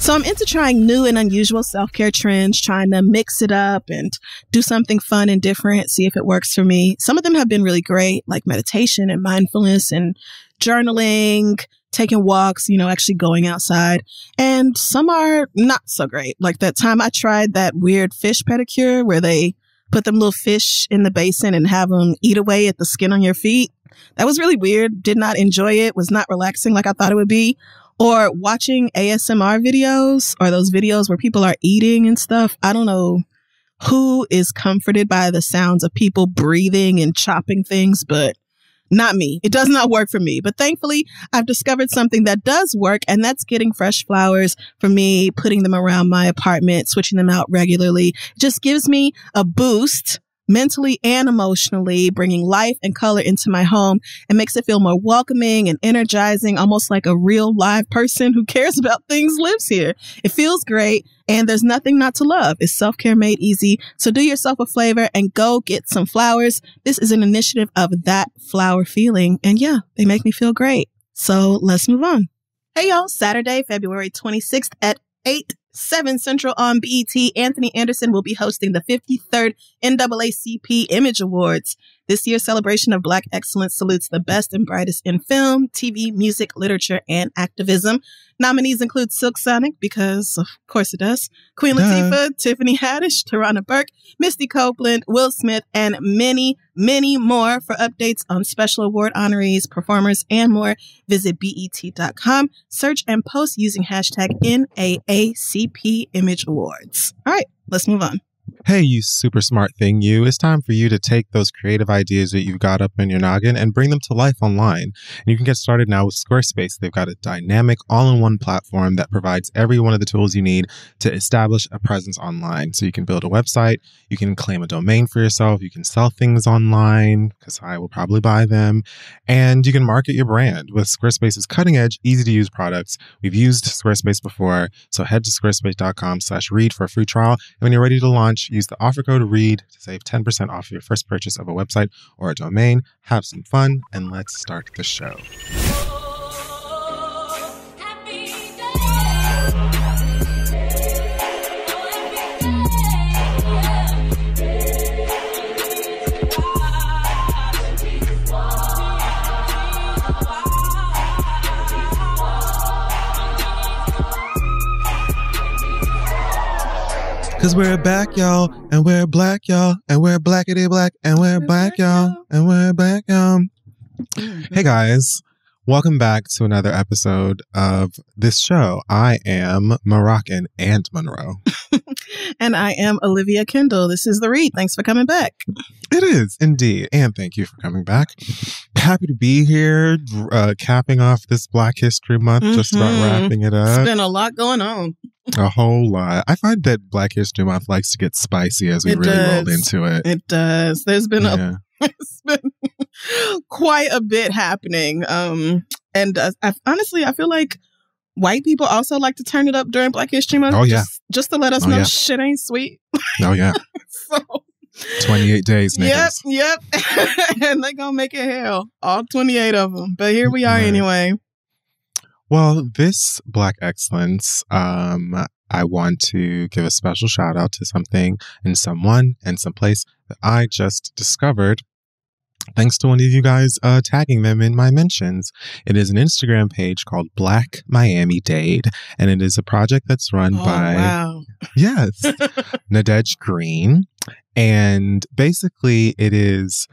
So I'm into trying new and unusual self-care trends, trying to mix it up and do something fun and different, see if it works for me. Some of them have been really great, like meditation and mindfulness and journaling, taking walks, actually going outside. And some are not so great. Like that time I tried that weird fish pedicure where they put them little fish in the basin and have them eat away at the skin on your feet. That was really weird. Did not enjoy it. Was not relaxing like I thought it would be. Or watching ASMR videos or those videos where people are eating and stuff. I don't know who is comforted by the sounds of people breathing and chopping things, but not me. It does not work for me. But thankfully, I've discovered something that does work, and that's getting fresh flowers for me, putting them around my apartment, switching them out regularly. It just gives me a boost mentally and emotionally, bringing life and color into my home and makes it feel more welcoming and energizing, almost like a real live person who cares about things lives here. It feels great, and there's nothing not to love. It's self-care made easy. So do yourself a favor and go get some flowers. This is an initiative of That Flower Feeling, and yeah, they make me feel great. So let's move on. Hey y'all, Saturday, February 26th at 8/7 Central on BET, Anthony Anderson will be hosting the 53rd NAACP Image Awards. This year's celebration of Black excellence salutes the best and brightest in film, TV, music, literature, and activism. Nominees include Silk Sonic, because of course it does, Queen Latifah, Tiffany Haddish, Tarana Burke, Misty Copeland, Will Smith, and many, many more. For updates on special award honorees, performers, and more, visit BET.com. Search and post using hashtag NAACP Image Awards. All right, let's move on. Hey, you super smart thing, you. It's time for you to take those creative ideas that you've got up in your noggin and bring them to life online. And you can get started now with Squarespace. They've got a dynamic all-in-one platform that provides every one of the tools you need to establish a presence online. So you can build a website, you can claim a domain for yourself, you can sell things online, because I will probably buy them, and you can market your brand with Squarespace's cutting-edge, easy-to-use products. We've used Squarespace before, so head to squarespace.com/read for a free trial. And when you're ready to launch, use the offer code READ to save 10% off your first purchase of a website or a domain. Have some fun, and let's start the show. Cause we're back, y'all, and we're black, y'all, and we're blackity black, and we're black, y'all, and we're black, y'all. Hey guys, welcome back to another episode of this show. I am Moroccan and Monroe. And I am Olivia Kendall. This is The Read. Thanks for coming back. It is, indeed. And thank you for coming back. Happy to be here, capping off this Black History Month, just about wrapping it up. It's been a lot going on. A whole lot. I find that Black History Month likes to get spicy as we rolled into it. It does. There's been it's been quite a bit happening. And honestly, I feel like white people also like to turn it up during Black History Month. Oh, yeah. Just to let us know shit ain't sweet. Oh, yeah. So 28 days, niggas. Yep. And they gonna make it hell. All 28 of them. But here we are anyway. Well, this Black excellence, I want to give a special shout out to something and someone and someplace that I just discovered thanks to one of you guys tagging them in my mentions. It is an Instagram page called Black Miami Dade, and it is a project that's run by Nadej Green. And basically it is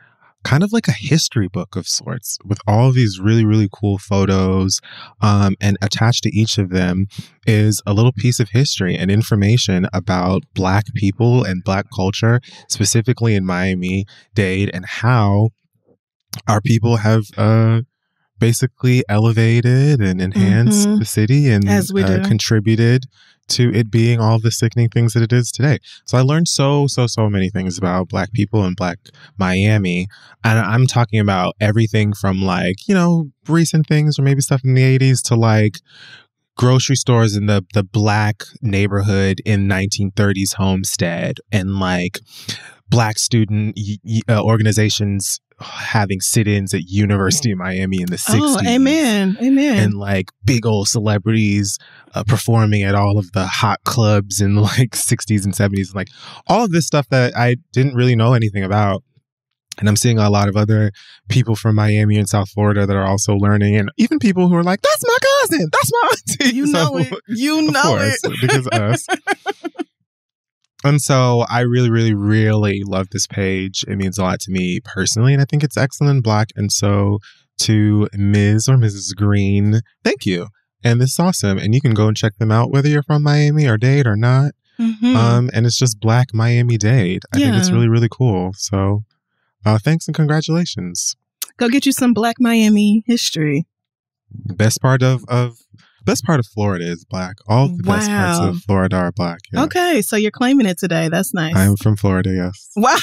kind of like a history book of sorts with all of these really, really cool photos. And attached to each of them is a little piece of history and information about Black people and Black culture, specifically in Miami-Dade, and how our people have basically elevated and enhanced the city and contributed to it being all the sickening things that it is today. So I learned so many things about Black people and Black Miami. And I'm talking about everything from recent things or maybe stuff in the 80s to grocery stores in the Black neighborhood in 1930s Homestead, and Black student organizations having sit-ins at University of Miami in the 60s. Oh, amen. Amen. And like big old celebrities performing at all of the hot clubs in like 60s and 70s. Like all of this stuff that I didn't really know anything about. And I'm seeing a lot of other people from Miami and South Florida that are also learning. And even people who are like, that's my cousin. That's my auntie. You know it. You know it. Because of us. And so I really, really, really love this page. It means a lot to me personally, and I think it's excellent Black. And so to Ms. or Mrs. Green, thank you. And this is awesome. And you can go and check them out, whether you're from Miami or Dade or not. Mm-hmm. And it's just Black Miami Dade. I think it's really, really cool. So thanks and congratulations. Go get you some Black Miami history. Best part of Florida is Black. All the best parts of Florida are Black. Yeah. Okay, so you're claiming it today. That's nice. I am from Florida, yes. Wow.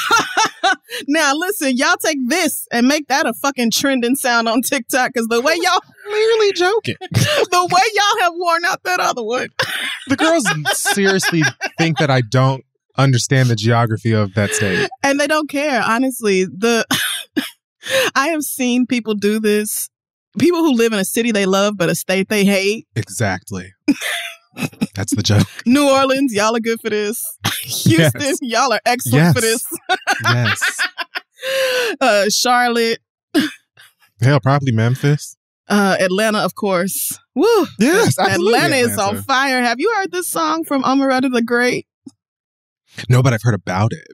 Now, listen, y'all take this and make that a fucking trending sound on TikTok, because the way y'all... Clearly joking. The way y'all have worn out that other one. The girls seriously think that I don't understand the geography of that state. And they don't care, honestly. I have seen people do this. People who live in a city they love, but a state they hate. Exactly. That's the joke. New Orleans, y'all are good for this. Houston, y'all are excellent for this. Yes. Charlotte. Hell, probably Memphis. Atlanta, of course. Woo. Yes, absolutely. Atlanta is on fire. Have you heard this song from Amaretta the Great? No, but I've heard about it.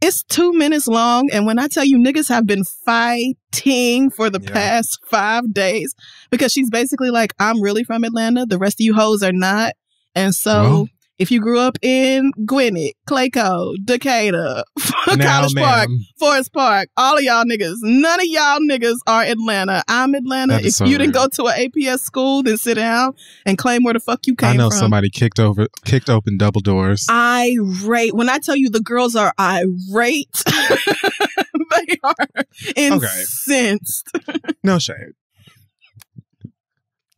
It's 2 minutes long, and when I tell you niggas have been fighting for the past 5 days, because she's basically like, I'm really from Atlanta, the rest of you hoes are not. And so if you grew up in Gwinnett, Clayco, Decatur, College Park, Forest Park, all of y'all niggas, none of y'all niggas are Atlanta. I'm Atlanta. If you didn't go to an APS school, then sit down and claim where the fuck you came from. I know somebody kicked open double doors. Irate. When I tell you the girls are irate, they are incensed. No shade.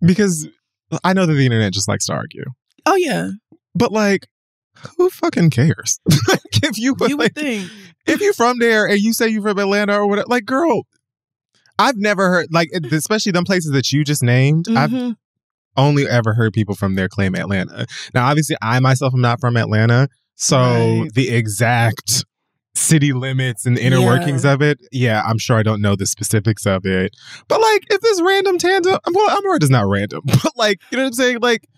Because I know that the internet just likes to argue. Oh, yeah. But like, who fucking cares? Like, you would think if you're from there and you say you're from Atlanta or whatever, like, girl, I've never heard, like, especially them places that you just named. I've only ever heard people from there claim Atlanta. Now, obviously, I myself am not from Atlanta, so the exact city limits and the inner workings of it, I'm sure I don't know the specifics of it. But like, if this random tandem, well, Amaretta's not random, but like, you know what I'm saying, like.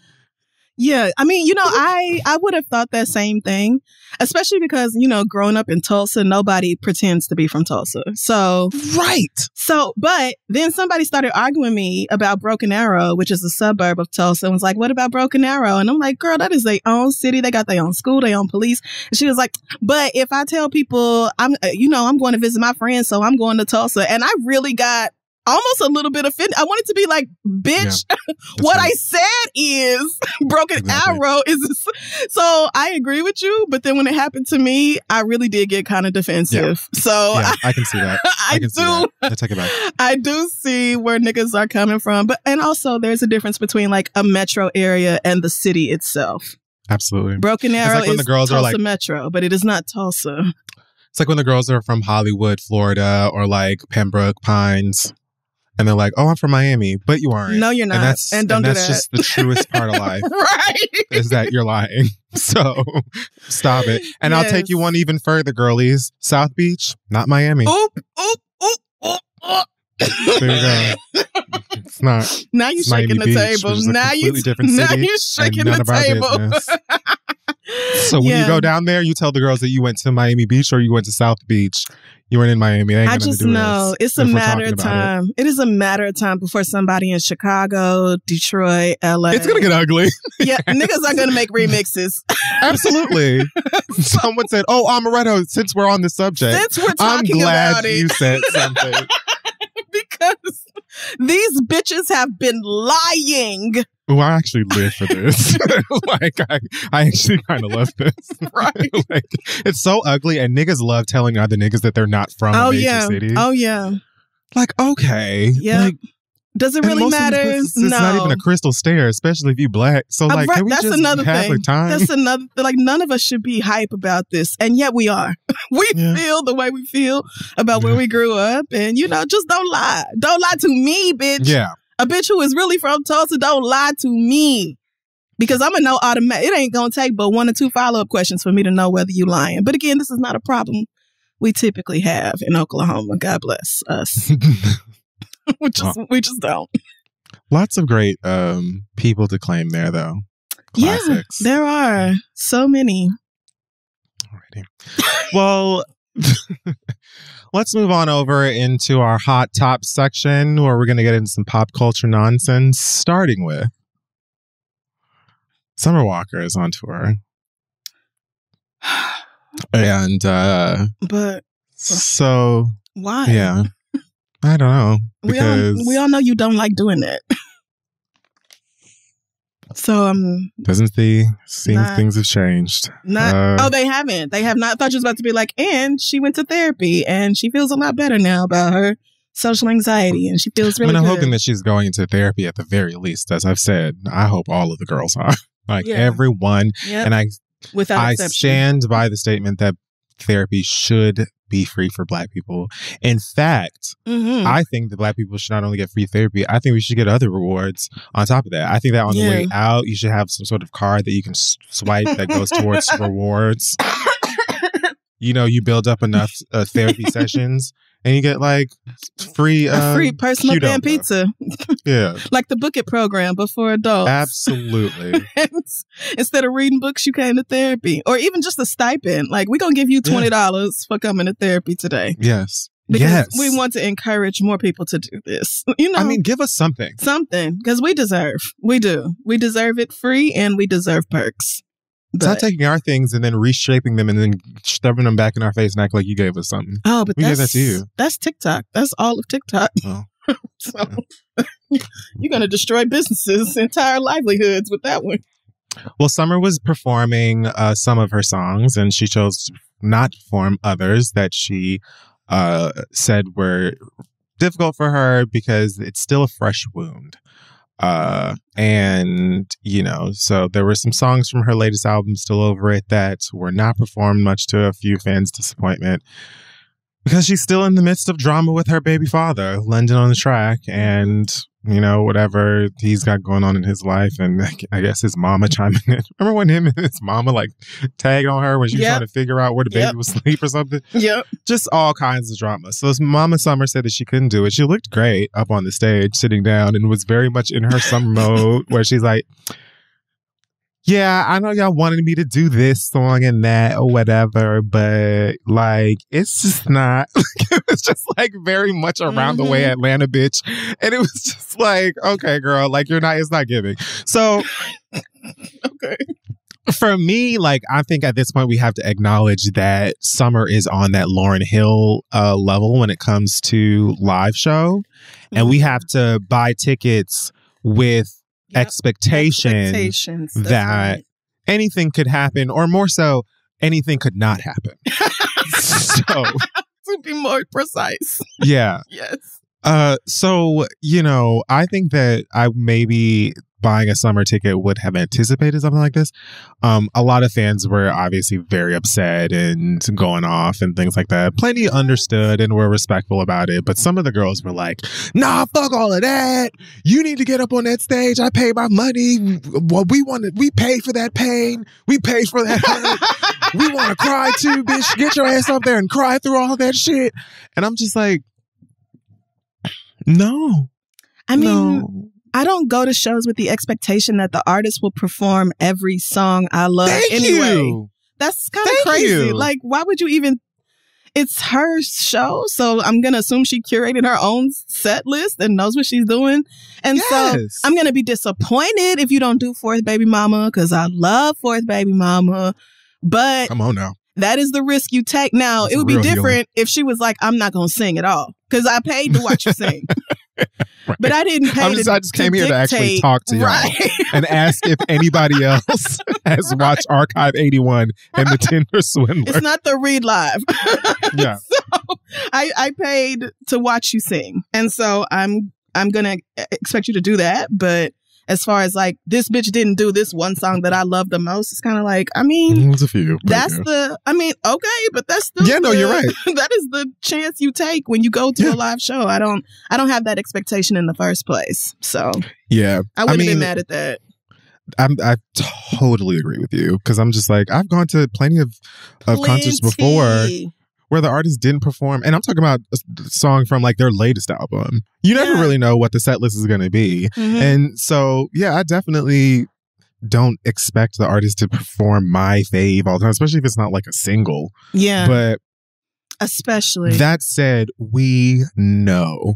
Yeah, I mean, you know, I would have thought that same thing, especially because, you know, growing up in Tulsa, nobody pretends to be from Tulsa. So, but then somebody started arguing with me about Broken Arrow, which is a suburb of Tulsa, and was like, what about Broken Arrow? And I'm like, girl, that is their own city. They got their own school, their own police. And she was like, but if I tell people, I'm going to visit my friends, so I'm going to Tulsa. And I really got almost a little bit offended. I wanted to be like, bitch, what I said is Broken Arrow is. So I agree with you. But then when it happened to me, I really did get kind of defensive. Yeah. So I can see that. I take it back. I do see where niggas are coming from. And also there's a difference between like a metro area and the city itself. Absolutely. Broken Arrow is Tulsa Metro, but it is not Tulsa. It's like when the girls are from Hollywood, Florida, or like Pembroke Pines. And they're like, oh, I'm from Miami, but you aren't. No, you're not. And don't do that. That's just the truest part of life. Right. Is that you're lying. So stop it. And I'll take you one even further, girlies. South Beach, not Miami. Oop. There you go. It's not. Now you're shaking the table. Now you're shaking the table. So when you go down there, you tell the girls that you went to Miami Beach or you went to South Beach. You weren't in Miami. I just know it's a matter of time. It is a matter of time before somebody in Chicago, Detroit, LA. It's going to get ugly. Yeah, niggas are going to make remixes. Absolutely. Someone said, oh, Amaretto, since we're on the subject, since we're talking about it. I'm glad you said something. Because these bitches have been lying. Oh, I actually live for this. Like, I actually kind of love this. Right. Like, it's so ugly, and niggas love telling other niggas that they're not from a major city. Oh, yeah. Like, okay. Yeah. Like, Does it really matter? It's not even a crystal stare, especially if you black. So like, can we that's just another have thing. like time? That's another. Like, none of us should be hype about this, and yet we are. We feel the way we feel about where we grew up, and just don't lie. Don't lie to me, bitch. Yeah, a bitch who is really from Tulsa. Don't lie to me, because I'm gonna know automatic. It ain't gonna take but 1 or 2 follow-up questions for me to know whether you lying. But again, this is not a problem we typically have in Oklahoma. God bless us. we just don't. Lots of great people to claim there, though. Classics. Yeah, there are so many. Alrighty. Well, let's move on over into our hot top section, where we're going to get into some pop culture nonsense, starting with Summer Walker is on tour. And but so why? Yeah, I don't know, because we all know you don't like doing that. So doesn't seem things have changed. They haven't. They have not. I thought you was about to be like, and she went to therapy and she feels a lot better now about her social anxiety and she feels really I'm good. hoping that she's going into therapy at the very least. As I've said, I hope all of the girls are. Everyone. Yep. And I stand by the statement that therapy should be free for Black people. In fact, I think that Black people should not only get free therapy, I think we should get other rewards on top of that. I think that on the way out, you should have some sort of card that you can swipe that goes towards rewards. You build up enough therapy sessions and you get like free personal pan pizza. Yeah. Like the Book It program, but for adults. Absolutely. Instead of reading books, you came to therapy. Or even just a stipend. Like, we're going to give you $20 for coming to therapy today. Yes. Because we want to encourage more people to do this. I mean, give us something. Something. Because we deserve. We do. We deserve it free and we deserve perks. It's not taking our things and then reshaping them and then shoving them back in our face and act like you gave us something. Oh, but we gave that to you. That's TikTok. That's all of TikTok. Oh. So you're going to destroy businesses' entire livelihoods with that one. Well, Summer was performing some of her songs and she chose to not perform others that she said were difficult for her because it's still a fresh wound. So there were some songs from her latest album, Still Over It, that were not performed, much to a few fans' disappointment, because she's still in the midst of drama with her baby father, London on the Track, and whatever he's got going on in his life. And I guess his mama chiming in. Remember when him and his mama like tagged on her when she was trying to figure out where the baby was asleep or something? Yep. Just all kinds of drama. So Mama Summer said that she couldn't do it. She looked great up on the stage, sitting down, and was very much in her summer mode where she's like, yeah, I know y'all wanted me to do this song and that or whatever, but like, it's just not. It was just like very much around the way Atlanta, bitch. And it was just like, okay, girl, like it's not giving. So, okay. For me, like, I think at this point we have to acknowledge that Summer is on that Lauryn Hill level when it comes to live show. And we have to buy tickets with expectations that anything could happen, or more so, anything could not happen. So, to be more precise. Yeah. Yes. So, I think that I maybe buying a summer ticket would have anticipated something like this. A lot of fans were obviously very upset and going off and things like that. Plenty understood and were respectful about it. But some of the girls were like, nah, fuck all of that. You need to get up on that stage. I pay my money. Well, we paid for that pain. We paid for that hurt. We want to cry too, bitch. Get your ass up there and cry through all that shit. And I'm just like, no. I mean, I don't go to shows with the expectation that the artist will perform every song I love anyway. That's kind of crazy. Like, why would you even? It's her show, so I'm going to assume she curated her own set list and knows what she's doing. And so I'm going to be disappointed if you don't do Fourth Baby Mama, because I love Fourth Baby Mama. But come on now. That is the risk you take. Now, it would be different if she was like, I'm not going to sing at all, because I paid to watch you sing. Right. But I didn't pay I just came here to actually talk to y'all and ask if anybody else has watched Archive 81 and The Tinder Swindler. It's not the Read Live. Yeah. So I paid to watch you sing. And so I'm I'm going to expect you to do that. But as far as like, this bitch didn't do this one song that I love the most, it's kind of like, I mean, it's a few. That's okay, but that's still you're right. That is the chance you take when you go to a live show. I don't have that expectation in the first place. So yeah, I wouldn't have been mad at that. I totally agree with you, because I'm just like, I've gone to plenty of concerts before where the artist didn't perform, and I'm talking about a song from like their latest album. You never really know what the set list is going to be. And so, yeah, I definitely don't expect the artist to perform my fave all the time, especially if it's not like a single. Yeah. But especially. That said, we know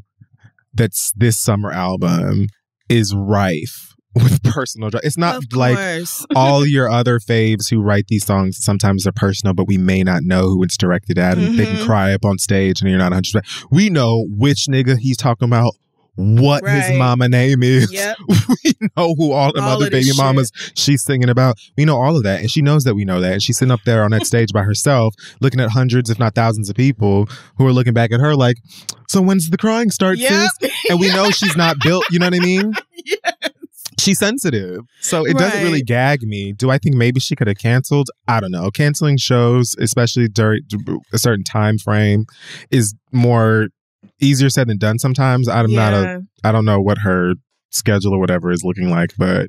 that this summer album is rife with personal drama. It's not like all your other faves who write these songs. Sometimes they're personal, but we may not know who it's directed at, and they can cry up on stage and you're not 100%. We know which nigga he's talking about, what his mama name is. Yep. We know who all the other baby mamas she's singing about. We know all of that, and she knows that we know that. And she's sitting up there on that stage by herself, looking at hundreds, if not thousands of people who are looking back at her like, so when's the crying start, sis? And we know she's not built, you know what I mean? Yes. She's sensitive. So it doesn't really gag me. Do I think maybe she could have canceled? I don't know. Canceling shows, especially during a certain time frame, is more easier said than done sometimes. I don't know what her schedule or whatever is looking like, but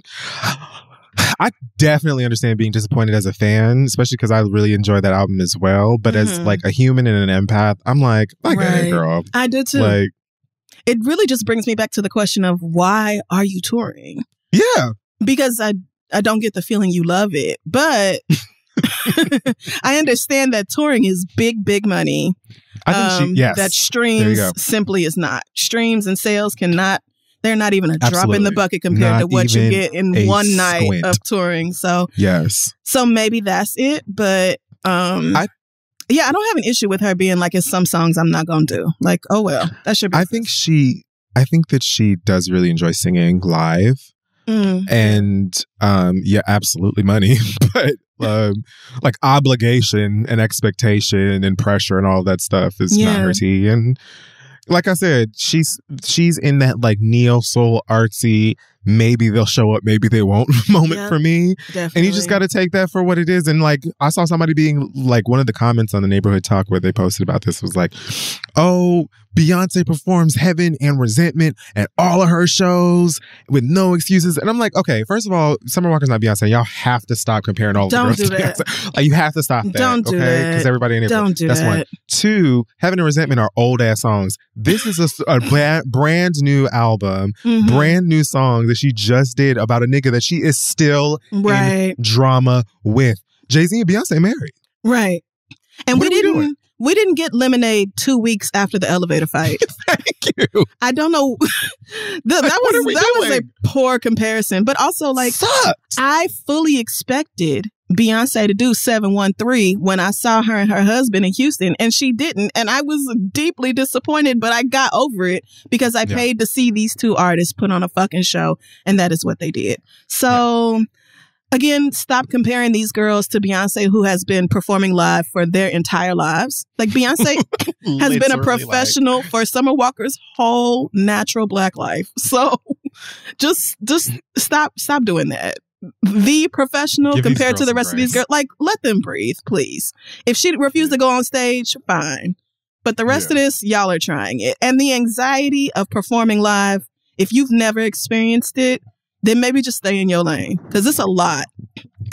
I definitely understand being disappointed as a fan, especially because I really enjoy that album as well. But as like a human and an empath, I'm like, I get it, girl. I do too. Like, it really just brings me back to the question of, why are you touring? Yeah. Because I don't get the feeling you love it. But I understand that touring is big money. I think that streams simply is not. Streams and sales they're not even a drop in the bucket compared to what you get in one night of touring. So so maybe that's it. But I don't have an issue with her being like, it's some songs I'm not gonna do. Like, oh well, that should be. I think that she does really enjoy singing live. And absolutely money, but like obligation and expectation and pressure and all that stuff is not her tea. And like I said, she's in that like neo soul artsy, maybe they'll show up, maybe they won't moment for me. Definitely. And you just got to take that for what it is. And like, I saw somebody being like, one of the comments on the Neighborhood Talk where they posted about this was like, oh, Beyonce performs Heaven and Resentment at all of her shows with no excuses. And I'm like, okay, first of all, Summer Walker's not Beyonce. Y'all have to stop comparing all the girls to Beyonce. Like, you have to stop that. Don't do that. Because everybody in it. Don't do that. That's one. Two, Heaven and Resentment are old ass songs. This is a brand new album, brand new song that she just did about a nigga that she is still in drama with. Jay-Z and Beyonce married. Right. And we didn't get Lemonade 2 weeks after the elevator fight. Thank you. I don't know. that was a poor comparison. But also, like, I fully expected Beyonce to do 713 when I saw her and her husband in Houston, and she didn't. And I was deeply disappointed, but I got over it because I paid to see these two artists put on a fucking show, and that is what they did. So... Again, stop comparing these girls to Beyonce, who has been performing live for their entire lives. Like, Beyonce has been a professional for Summer Walker's whole natural Black life. So just stop doing that. The professional compared to the rest of these girls, like, let them breathe, please. If she refused to go on stage, fine. But the rest of this, y'all are trying it. And the anxiety of performing live, if you've never experienced it, then maybe just stay in your lane, because it's a lot.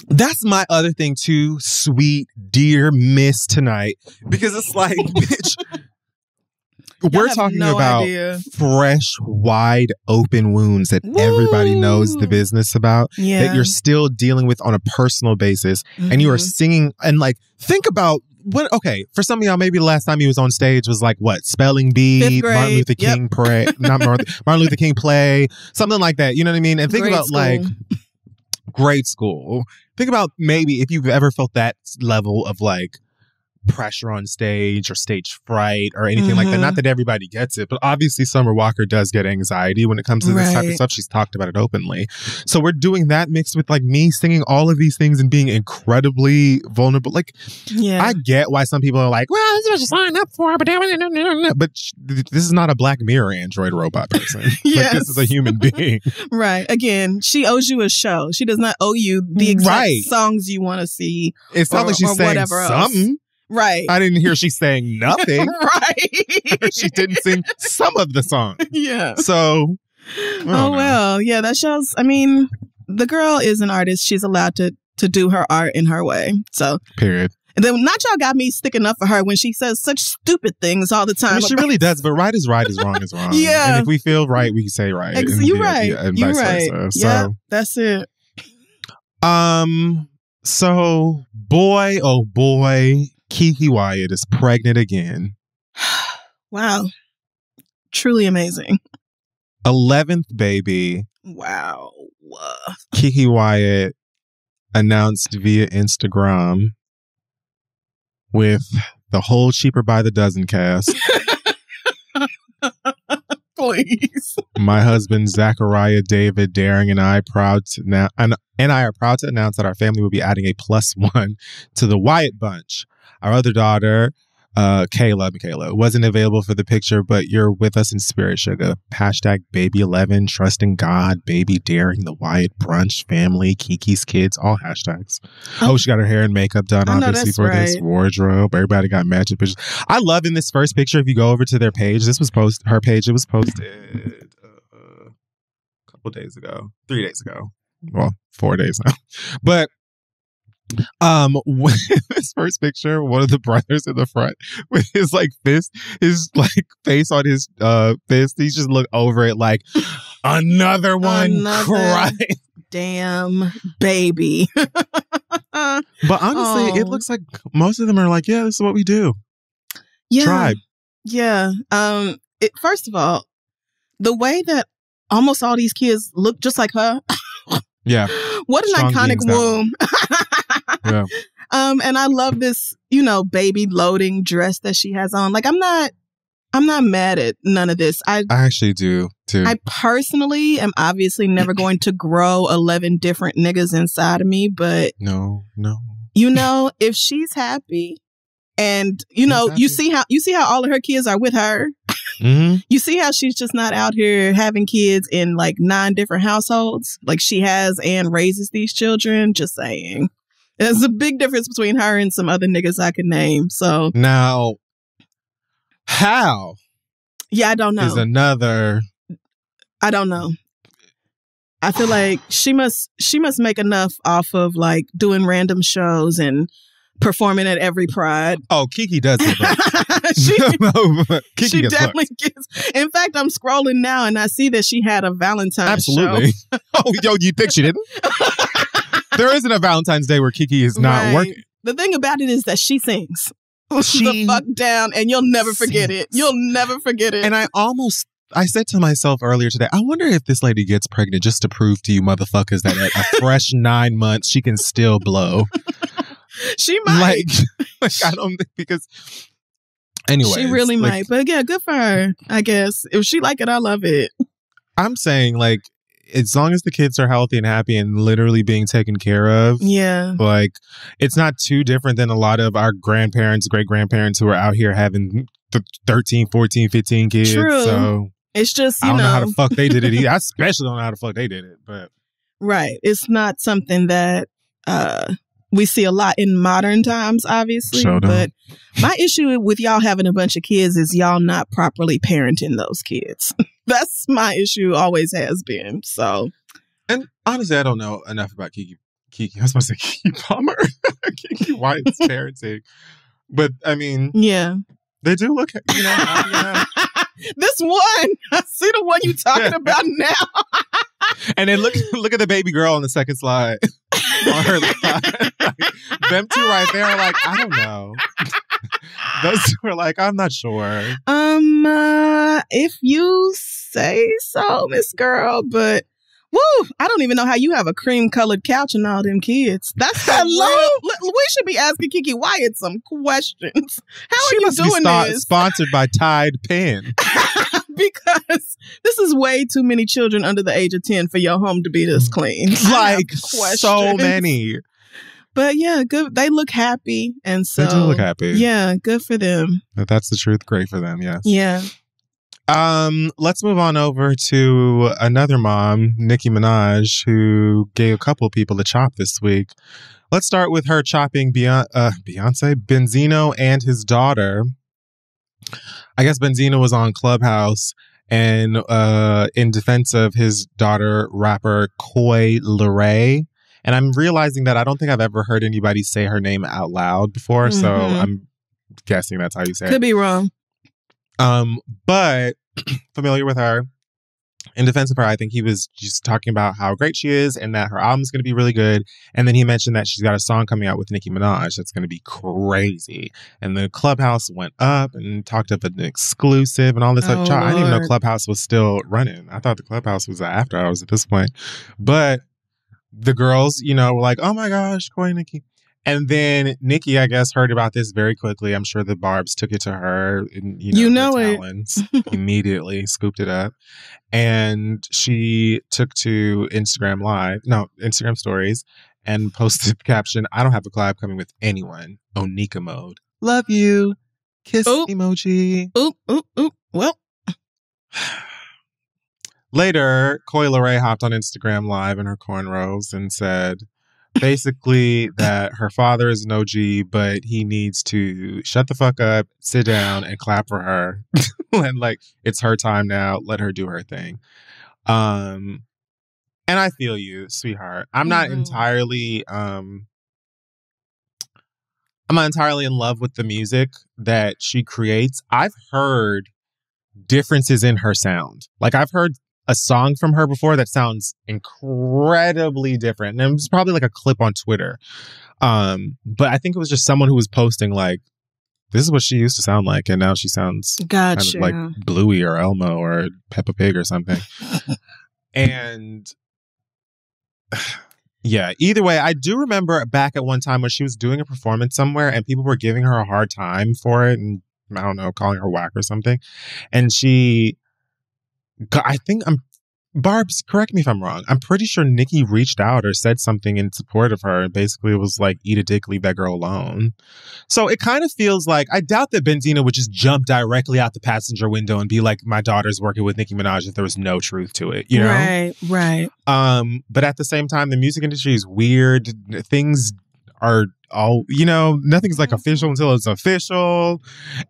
That's my other thing too, sweet, dear Miss Tonight, because it's like, bitch, we're talking about fresh, wide open wounds that everybody knows the business about, that you're still dealing with on a personal basis, and you are singing, and like, think about, for some of y'all, maybe the last time he was on stage was like, what, Spelling Bee, Martin Luther King Martin Luther King play, something like that. You know what I mean? And think about like grade school. Think about maybe if you've ever felt that level of like pressure on stage or stage fright or anything like that. Not that everybody gets it, but obviously Summer Walker does get anxiety when it comes to this type of stuff. She's talked about it openly. So we're doing that mixed with like me singing all of these things and being incredibly vulnerable. Like, I get why some people are like, well, this is what you signed up for, but this is not a Black Mirror android robot person. Like, this is a human being. Right. Again, she owes you a show. She does not owe you the exact songs you want to see. It's not like she's saying something. Right. I didn't hear she sang nothing. Right. She didn't sing some of the song. Yeah. So, well, yeah, that shows. I mean, the girl is an artist. She's allowed to do her art in her way. So, period. And then not y'all got me sticking up for her when she says such stupid things all the time. I mean, she really does, but right is right, is wrong is wrong. Yeah. And if we feel right, we say right. You're right. And You're vice right. versa. Yeah, So, that's it. So boy, oh boy, Keke Wyatt is pregnant again. Wow. Truly amazing. 11th baby. Wow. Keke Wyatt announced via Instagram with the whole Cheaper by the Dozen cast. Please. My husband, Zachariah, David, Daring, and I are proud to announce that our family will be adding a +1 to the Wyatt bunch. Our other daughter, Michaela, wasn't available for the picture, but you're with us in spirit, sugar. #baby11, trusting God, baby daring, the Wyatt brunch, family, Kiki's kids, all hashtags. Oh, she got her hair and makeup done, obviously, for this wardrobe. Everybody got matching pictures. I love in this first picture, if you go over to their page, her page, it was posted a couple days ago, 3 days ago. Well, 4 days now. But this first picture, one of the brothers in the front with his like fist, his like face on his fist, he just looked over it like another one crying. Damn baby. But honestly, it looks like most of them are like, yeah, this is what we do. Yeah. Tribe. Yeah. First of all, the way that almost all these kids look just like her. Yeah. What an Strong iconic womb. Yeah. And I love this, baby loading dress that she has on. Like, I'm not mad at none of this. I actually do too. I personally am obviously never going to grow 11 different niggas inside of me, but no. If she's happy and you see how all of her kids are with her. Mm-hmm. You see how she's just not out here having kids in like 9 different households? Like she has and raises these children. Just saying. There's a big difference between her and some other niggas I could name. So now, how? Yeah, I don't know. Is another. I don't know. I feel like she must make enough off of like doing random shows and performing at every Pride. Oh, Keke does it. She definitely gets. In fact, I'm scrolling now and I see that she had a Valentine's show. Oh, you think she didn't? There isn't a Valentine's Day where Keke is not working. The thing about it is that she sings. The fuck down, and you'll never forget it. You'll never forget it. And I said to myself earlier today, I wonder if this lady gets pregnant just to prove to you motherfuckers that at a fresh 9 months, she can still blow. She might. Like I don't think because anyway. She really might. But yeah, good for her, I guess. If she like it, I love it. I'm saying like as long as the kids are healthy and happy and literally being taken care of. Yeah. Like it's not too different than a lot of our grandparents, great-grandparents who are out here having 13, 14, 15 kids. True. So it's just, I don't know how the fuck they did it. I especially don't know how the fuck they did it. But right. It's not something that we see a lot in modern times, obviously. Sure but my issue with y'all having a bunch of kids is y'all not properly parenting those kids. That's my issue, always has been. So, and honestly, I don't know enough about Keke. I was about to say Keke Palmer, Keke Wyatt's parenting, but I mean, yeah, they do look. This one, I see the one you talking about now. And then look at the baby girl on the second slide. On her slide. Them two right there are like, I don't know. Those two are like, I'm not sure. If you say so, Miss Girl, but Woo! I don't even know how you have a cream-colored couch and all them kids. That's Hello? We should be asking Kiki Wyatt some questions. How She are you must doing be this? sponsored by Tide Pen. Because this is way too many children under the age of 10 for your home to be this clean. Like, so many. But yeah, good. They look happy. And so. They do look happy. Yeah, good for them. If that's the truth. Great for them, yes. Yeah. Let's move on over to another mom, Nicki Minaj, who gave a couple of people a chop this week. Let's start with her chopping Beyonce, Benzino, and his daughter. I guess Benzino was on Clubhouse and in defense of his daughter, rapper Coi Leray. And I'm realizing that I don't think I've ever heard anybody say her name out loud before. Mm-hmm. So I'm guessing that's how you say it. Could be wrong. But familiar with her. In defense of her, I think he was just talking about how great she is and that her album's going to be really good. And then he mentioned that she's got a song coming out with Nicki Minaj that's going to be crazy. And the Clubhouse went up and talked up an exclusive and all this stuff. I didn't even know Clubhouse was still running. I thought the Clubhouse was after hours at this point. But the girls, were like, oh my gosh, Coi Nicki. And then Nicki, I guess, heard about this very quickly. I'm sure the Barbs took it to her. And, talons, immediately scooped it up. And she took to Instagram stories and posted the caption, I don't have a collab coming with anyone. Onika mode. Love you. Kiss emoji. Well. Later, Coi Leray hopped on Instagram Live in her cornrows and said, basically that her father is an OG, but he needs to shut the fuck up, sit down, and clap for her. And it's her time now. Let her do her thing. And I feel you, sweetheart. I'm not entirely in love with the music that she creates. I've heard differences in her sound. I've heard a song from her before that sounds incredibly different. And it was probably a clip on Twitter. But I think it was just someone who was posting this is what she used to sound like. And now she sounds kind of like Bluey or Elmo or Peppa Pig or something. And yeah, either way, I do remember back at one time when she was doing a performance somewhere and people were giving her a hard time for it. And I don't know, calling her whack or something. And Barbs, correct me if I'm wrong. I'm pretty sure Nicki reached out or said something in support of her. And basically it was eat a dick, leave that girl alone. So it kind of feels like, I doubt that Benzino would just jump directly out the passenger window and be like, my daughter's working with Nicki Minaj if there was no truth to it, Right. But at the same time, the music industry is weird. Things are all, nothing's official until it's official.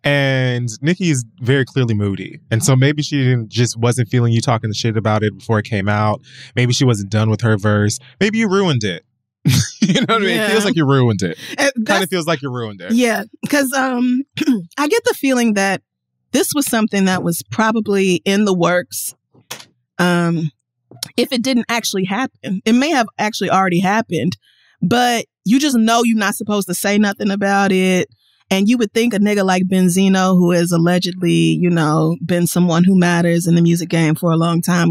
And Nicki is very clearly moody. And so maybe she wasn't feeling you talking the shit about it before it came out. Maybe she wasn't done with her verse. Maybe you ruined it. You know what I mean? It feels like you ruined it. Kind of feels like you ruined it. Yeah. Because I get the feeling that this was something that was probably in the works. If it didn't actually happen, it may have actually already happened. But you just know you're not supposed to say nothing about it. And you would think a nigga like Benzino, who has allegedly, been someone who matters in the music game for a long time,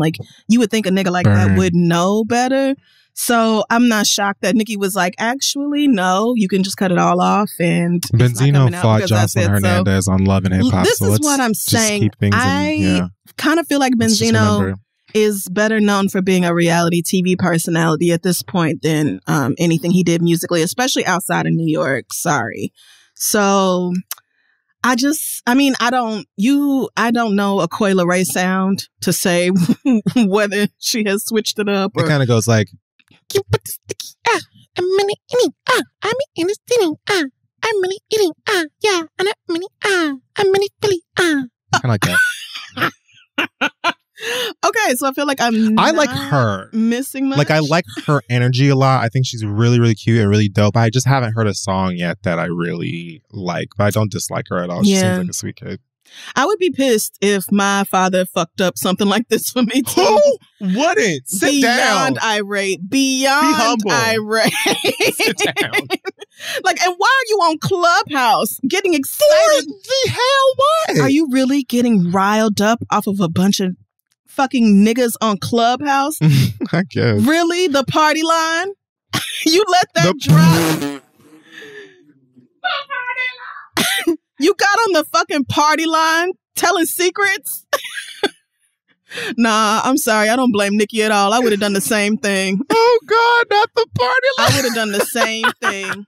you would think a nigga like that would know better. So I'm not shocked that Nicki was like, actually, no, you can just cut it all off. And Benzino fought Jocelyn Hernandez on Love and Hip Hop. This is what I'm saying. I kind of feel like Benzino is better known for being a reality TV personality at this point than anything he did musically, especially outside of New York. Sorry. So I don't know a Coi Leray sound to say whether she has switched it up. It kind of goes like, you put the sticky, I'm really eating, I'm in the sitting, I'm really eating, yeah, and I'm really Philly, kind of like that. Okay, so I feel like I like her missing much. I like her energy a lot. I think she's really, really cute and really dope. I just haven't heard a song yet that I really like, but I don't dislike her at all. She seems like a sweet kid. I would be pissed if my father fucked up something like this for me too. Who wouldn't? Sit beyond down. irate. Beyond Be humble. Irate. Sit down. And why are you on Clubhouse getting excited? For the hell what? Are you really getting riled up off of a bunch of fucking niggas on Clubhouse. I guess. Really? The party line? You let that drop? You got on the fucking party line telling secrets? Nah, I'm sorry. I don't blame Nicki at all. I would have done the same thing. Oh, God, not the party line. I would have done the same thing.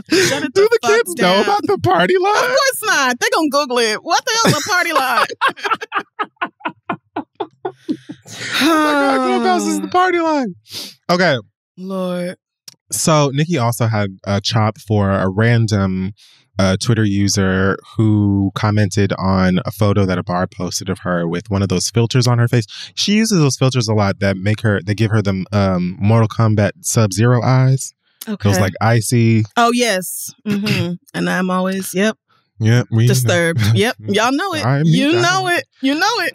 Do the kids know about the party line? Of course not. They're going to Google it. What the hell's a party line? Oh my God, Clubhouse is the party line. Okay. Lord. So Nicki also had a chop for a random Twitter user who commented on a photo that a bar posted of her with one of those filters on her face. She uses those filters a lot that give her the Mortal Kombat Sub-Zero eyes. Okay. Those like icy. Oh, yes. Mm-hmm. And I'm always, Know. disturbed. Yep. Y'all know it. You know it.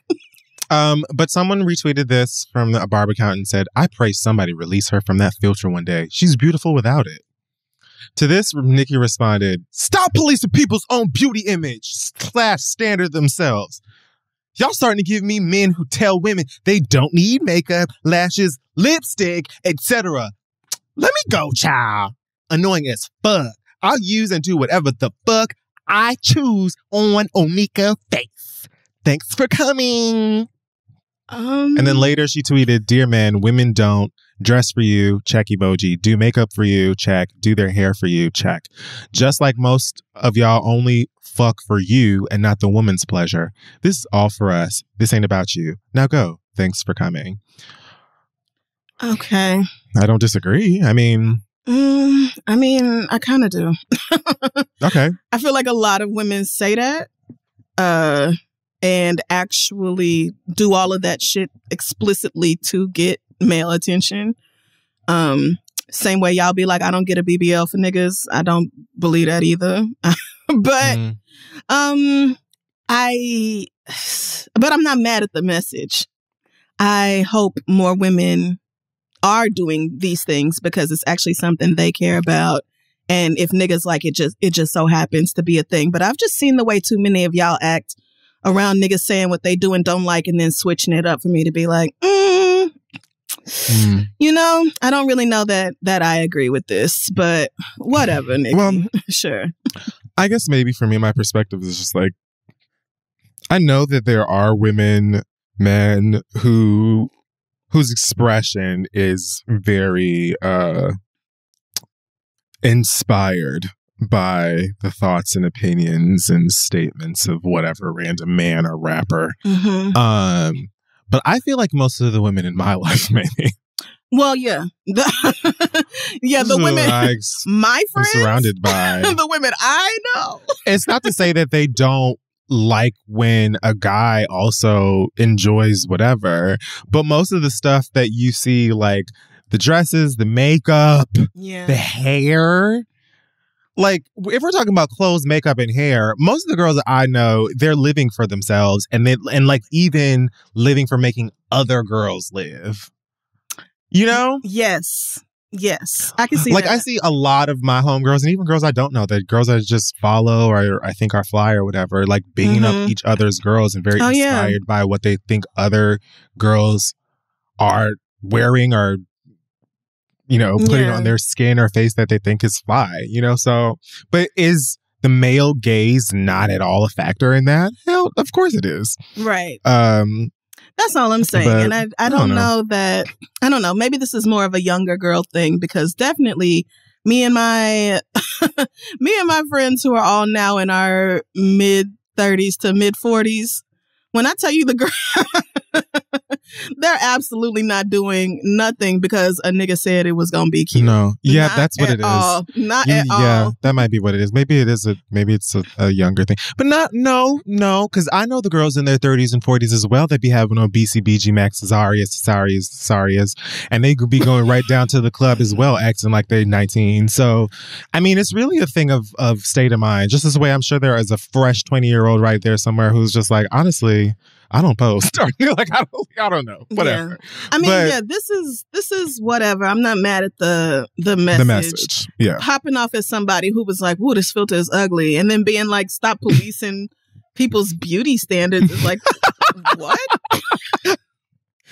But someone retweeted this from a barb account and said, I pray somebody release her from that filter one day. She's beautiful without it. To this, Nicki responded, stop policing people's own beauty image / standard themselves. Y'all starting to give me men who tell women they don't need makeup, lashes, lipstick, etc. Let me go, child. Annoying as fuck. I'll use and do whatever the fuck I choose on Onika face. Thanks for coming. And then later she tweeted, dear man, women don't dress for you, check emoji. Do makeup for you, check. Do their hair for you, check. Just like most of y'all only fuck for you and not the woman's pleasure. This is all for us. This ain't about you. Now go. Thanks for coming. Okay. I don't disagree. I mean, I kind of do. Okay. I feel like a lot of women say that and actually do all of that shit explicitly to get male attention. Same way y'all be like, I don't get a BBL for niggas. I don't believe that either. But I'm not mad at the message. I hope more women are doing these things because it's actually something they care about. And if niggas like it just so happens to be a thing. But I've just seen the way too many of y'all act around niggas saying what they do and don't like and then switching it up for me to be like, you know, I don't really know that I agree with this, but whatever, Nicki. Well, sure. I guess maybe for me, my perspective is just like, I know that there are men whose expression is very inspired by the thoughts and opinions and statements of whatever random man or rapper. But I feel like most of the women in my life, maybe. Well, yeah. The women, my friends, I'm surrounded by the women I know. It's not to say that they don't like when a guy also enjoys whatever, but most of the stuff that you see, like the dresses, the makeup, the hair, like if we're talking about clothes, makeup, and hair, most of the girls that I know, they're living for themselves and like even living for making other girls live. You know? Yes, I can see that. Like I see a lot of my homegirls and even girls I don't know, that girls I just follow or I think are fly or whatever, like beating up each other's girls and very inspired by what they think other girls are wearing or, you know, putting on their skin or face that they think is fly, you know? So, but is the male gaze not at all a factor in that? Hell, of course it is. Right. That's all I'm saying. But, and I don't know that, I don't know, maybe this is more of a younger girl thing because definitely me and my friends who are all now in our mid 30s to mid 40s, when I tell you the girl, they're absolutely not doing nothing because a nigga said it was going to be cute. No. Yeah, that's what it is. Not at all. Yeah, that might be what it is. Maybe it's a younger thing. But no, because I know the girls in their 30s and 40s as well that be having on BCBG Max Sarias, and they could be going right down to the club as well, acting like they're 19. So, I mean, it's really a thing of state of mind. Just as the way I'm sure there is a fresh 20-year-old right there somewhere who's just like, honestly, I don't post. Like I don't know. Whatever. Yeah. I mean, this is whatever. I'm not mad at the message. The message. Yeah. Popping off as somebody who was like, "Ooh, this filter is ugly," and then being like, "Stop policing people's beauty standards." It's like, What?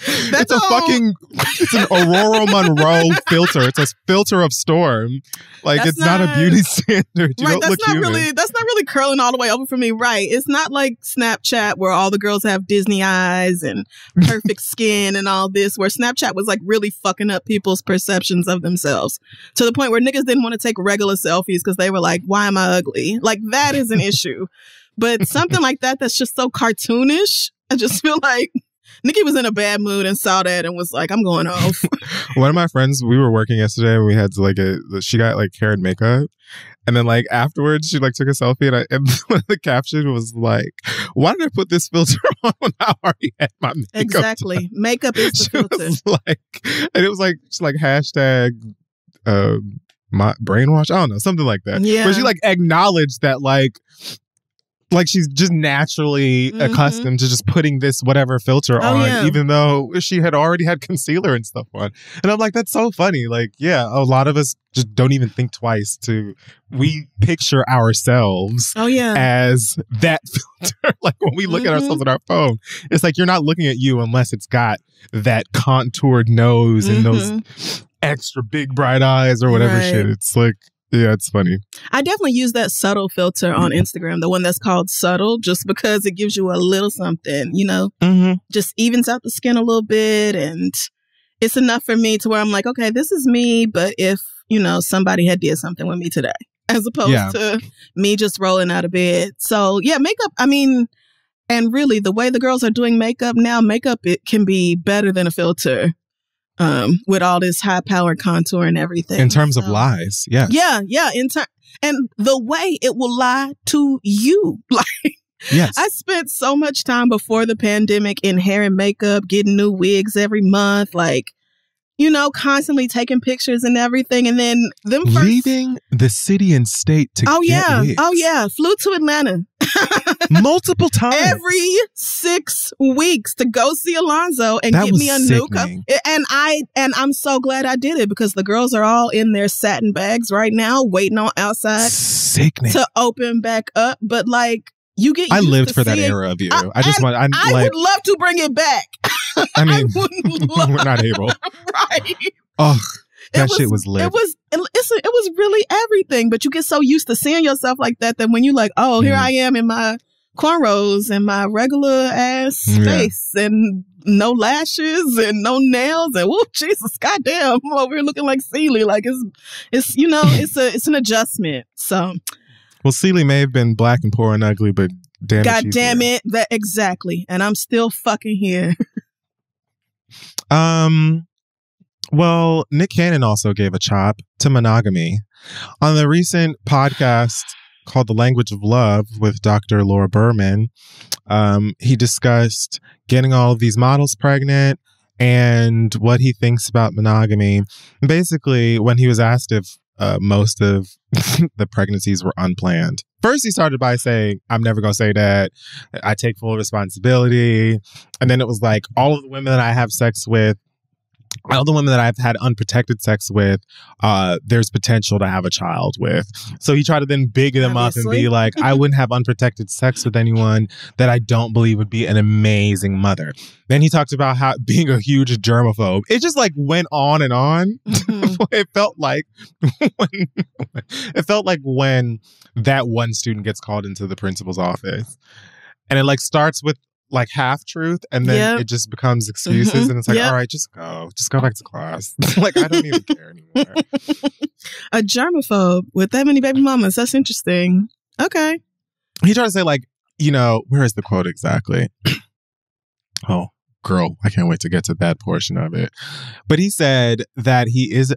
It's an Aurora Monroe filter. It's a filter of storm. Like, it's not a beauty standard. You don't look human. That's not really curling all the way over for me. Right. It's not like Snapchat where all the girls have Disney eyes and perfect skin and all this, where Snapchat was like really fucking up people's perceptions of themselves to the point where niggas didn't want to take regular selfies because they were like, why am I ugly? Like, that is an issue. But something like that that's just so cartoonish, I just feel like Nicki was in a bad mood and saw that and was like, I'm going off. One of my friends, we were working yesterday and we had to she got like hair and makeup. And then like afterwards, she like took a selfie and the caption was like, why did I put this filter on when I already had my makeup Exactly. done? Makeup is the filter. And it was like, just like hashtag my brainwash. I don't know, something like that. Yeah. But she like acknowledged that like she's just naturally accustomed to just putting this whatever filter on, even though she had already had concealer and stuff on. And I'm like, that's so funny. Like, yeah, a lot of us just don't even think twice we picture ourselves as that filter. Like when we look at ourselves on our phone, it's like you're not looking at you unless it's got that contoured nose and those extra big bright eyes or whatever shit. It's like, yeah, it's funny. I definitely use that subtle filter on Instagram, the one that's called subtle, just because it gives you a little something, you know, just evens out the skin a little bit. And it's enough for me to where I'm like, okay, this is me. But if, you know, somebody had did something with me today, as opposed to me just rolling out of bed. So yeah, makeup, I mean, and really the way the girls are doing makeup now, it can be better than a filter. With all this high powered contour and everything. In terms of lies, yeah. Yeah. And the way it will lie to you. Like, yes. I spent so much time before the pandemic in hair and makeup, getting new wigs every month, like, you know, constantly taking pictures and everything. And then leaving the city and state to get wigs. Oh, yeah. Flew to Atlanta. Multiple times. Every 6 weeks to go see Alonzo and get me a new cup. And I'm so glad I did it because the girls are all in their satin bags right now waiting on outside to open back up. But like, you get used I lived to for that era of you. I would love to bring it back. I mean, we're not able. Right. Oh, that shit was lit. It was really everything. But you get so used to seeing yourself like that when you're like, oh, here I am in my cornrows and my regular ass face and no lashes and no nails and whoop, Jesus, goddamn, I'm over here looking like Celie. Like it's you know, it's an adjustment. So, well, Celie may have been black and poor and ugly, but damn it, that exactly. And I'm still fucking here. Well, Nick Cannon also gave a chop to monogamy. On the recent podcast called The Language of Love with Dr. Laura Berman, he discussed getting all of these models pregnant and what he thinks about monogamy. Basically, when he was asked if most of the pregnancies were unplanned, first he started by saying, I'm never going to say that. I take full responsibility. And then it was like, all of the women that I have sex with, all the women that I've had unprotected sex with, there's potential to have a child with. So he tried to then big them up and be like, I wouldn't have unprotected sex with anyone that I don't believe would be an amazing mother. Then he talked about how being a huge germaphobe. It just like went on and on. It felt like when that one student gets called into the principal's office and it like starts with like half truth and then it just becomes excuses and it's like, all right, just go back to class. Like, I don't even care anymore. A germaphobe with that many baby mamas. That's interesting. Okay. He tried to say like, you know, where is the quote exactly? Oh, girl, I can't wait to get to that portion of it. But he said that he is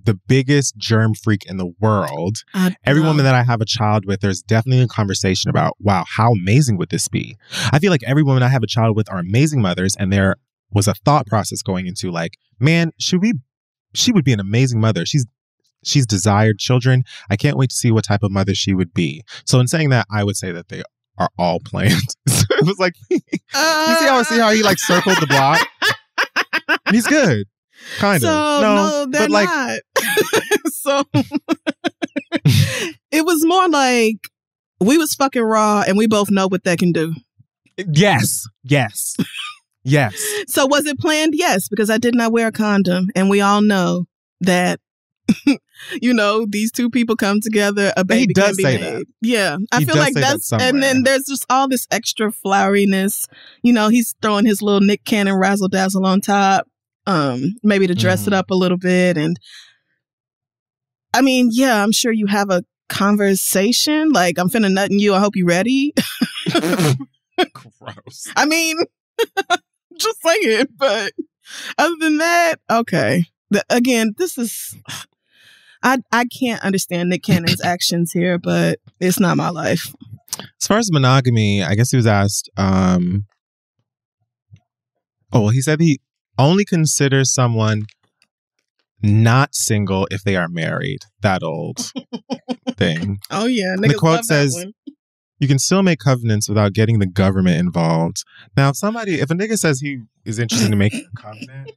the biggest germ freak in the world. Every woman that I have a child with, there's definitely a conversation about, wow, how amazing would this be? I feel like every woman I have a child with are amazing mothers. And there was a thought process going into like, man, she would be an amazing mother. She's desired children. I can't wait to see what type of mother she would be. So in saying that, I would say that they are all planned. So it was like, you see how he like circled the block? He's good. Kind of. No, they're not. So it was more like we was fucking raw and we both know what that can do. Yes. Yes. Yes. So was it planned? Yes, because I did not wear a condom. And we all know that, these two people come together, a baby can be made. That. Yeah. I feel like that's, and then there's just all this extra floweriness. He's throwing his little Nick Cannon razzle dazzle on top, maybe to dress it up a little bit. And I mean, yeah, I'm sure you have a conversation. Like, I'm finna nut in you. I hope you ready. Gross. I mean, just saying. But other than that, okay. Again, this is... I can't understand Nick Cannon's actions here, but it's not my life. As far as monogamy, I guess he was asked... he said he only considers someone not single if they are married. That old thing. Oh, yeah. The quote says, you can still make covenants without getting the government involved. Now, if a nigga says he is interested in making a covenant,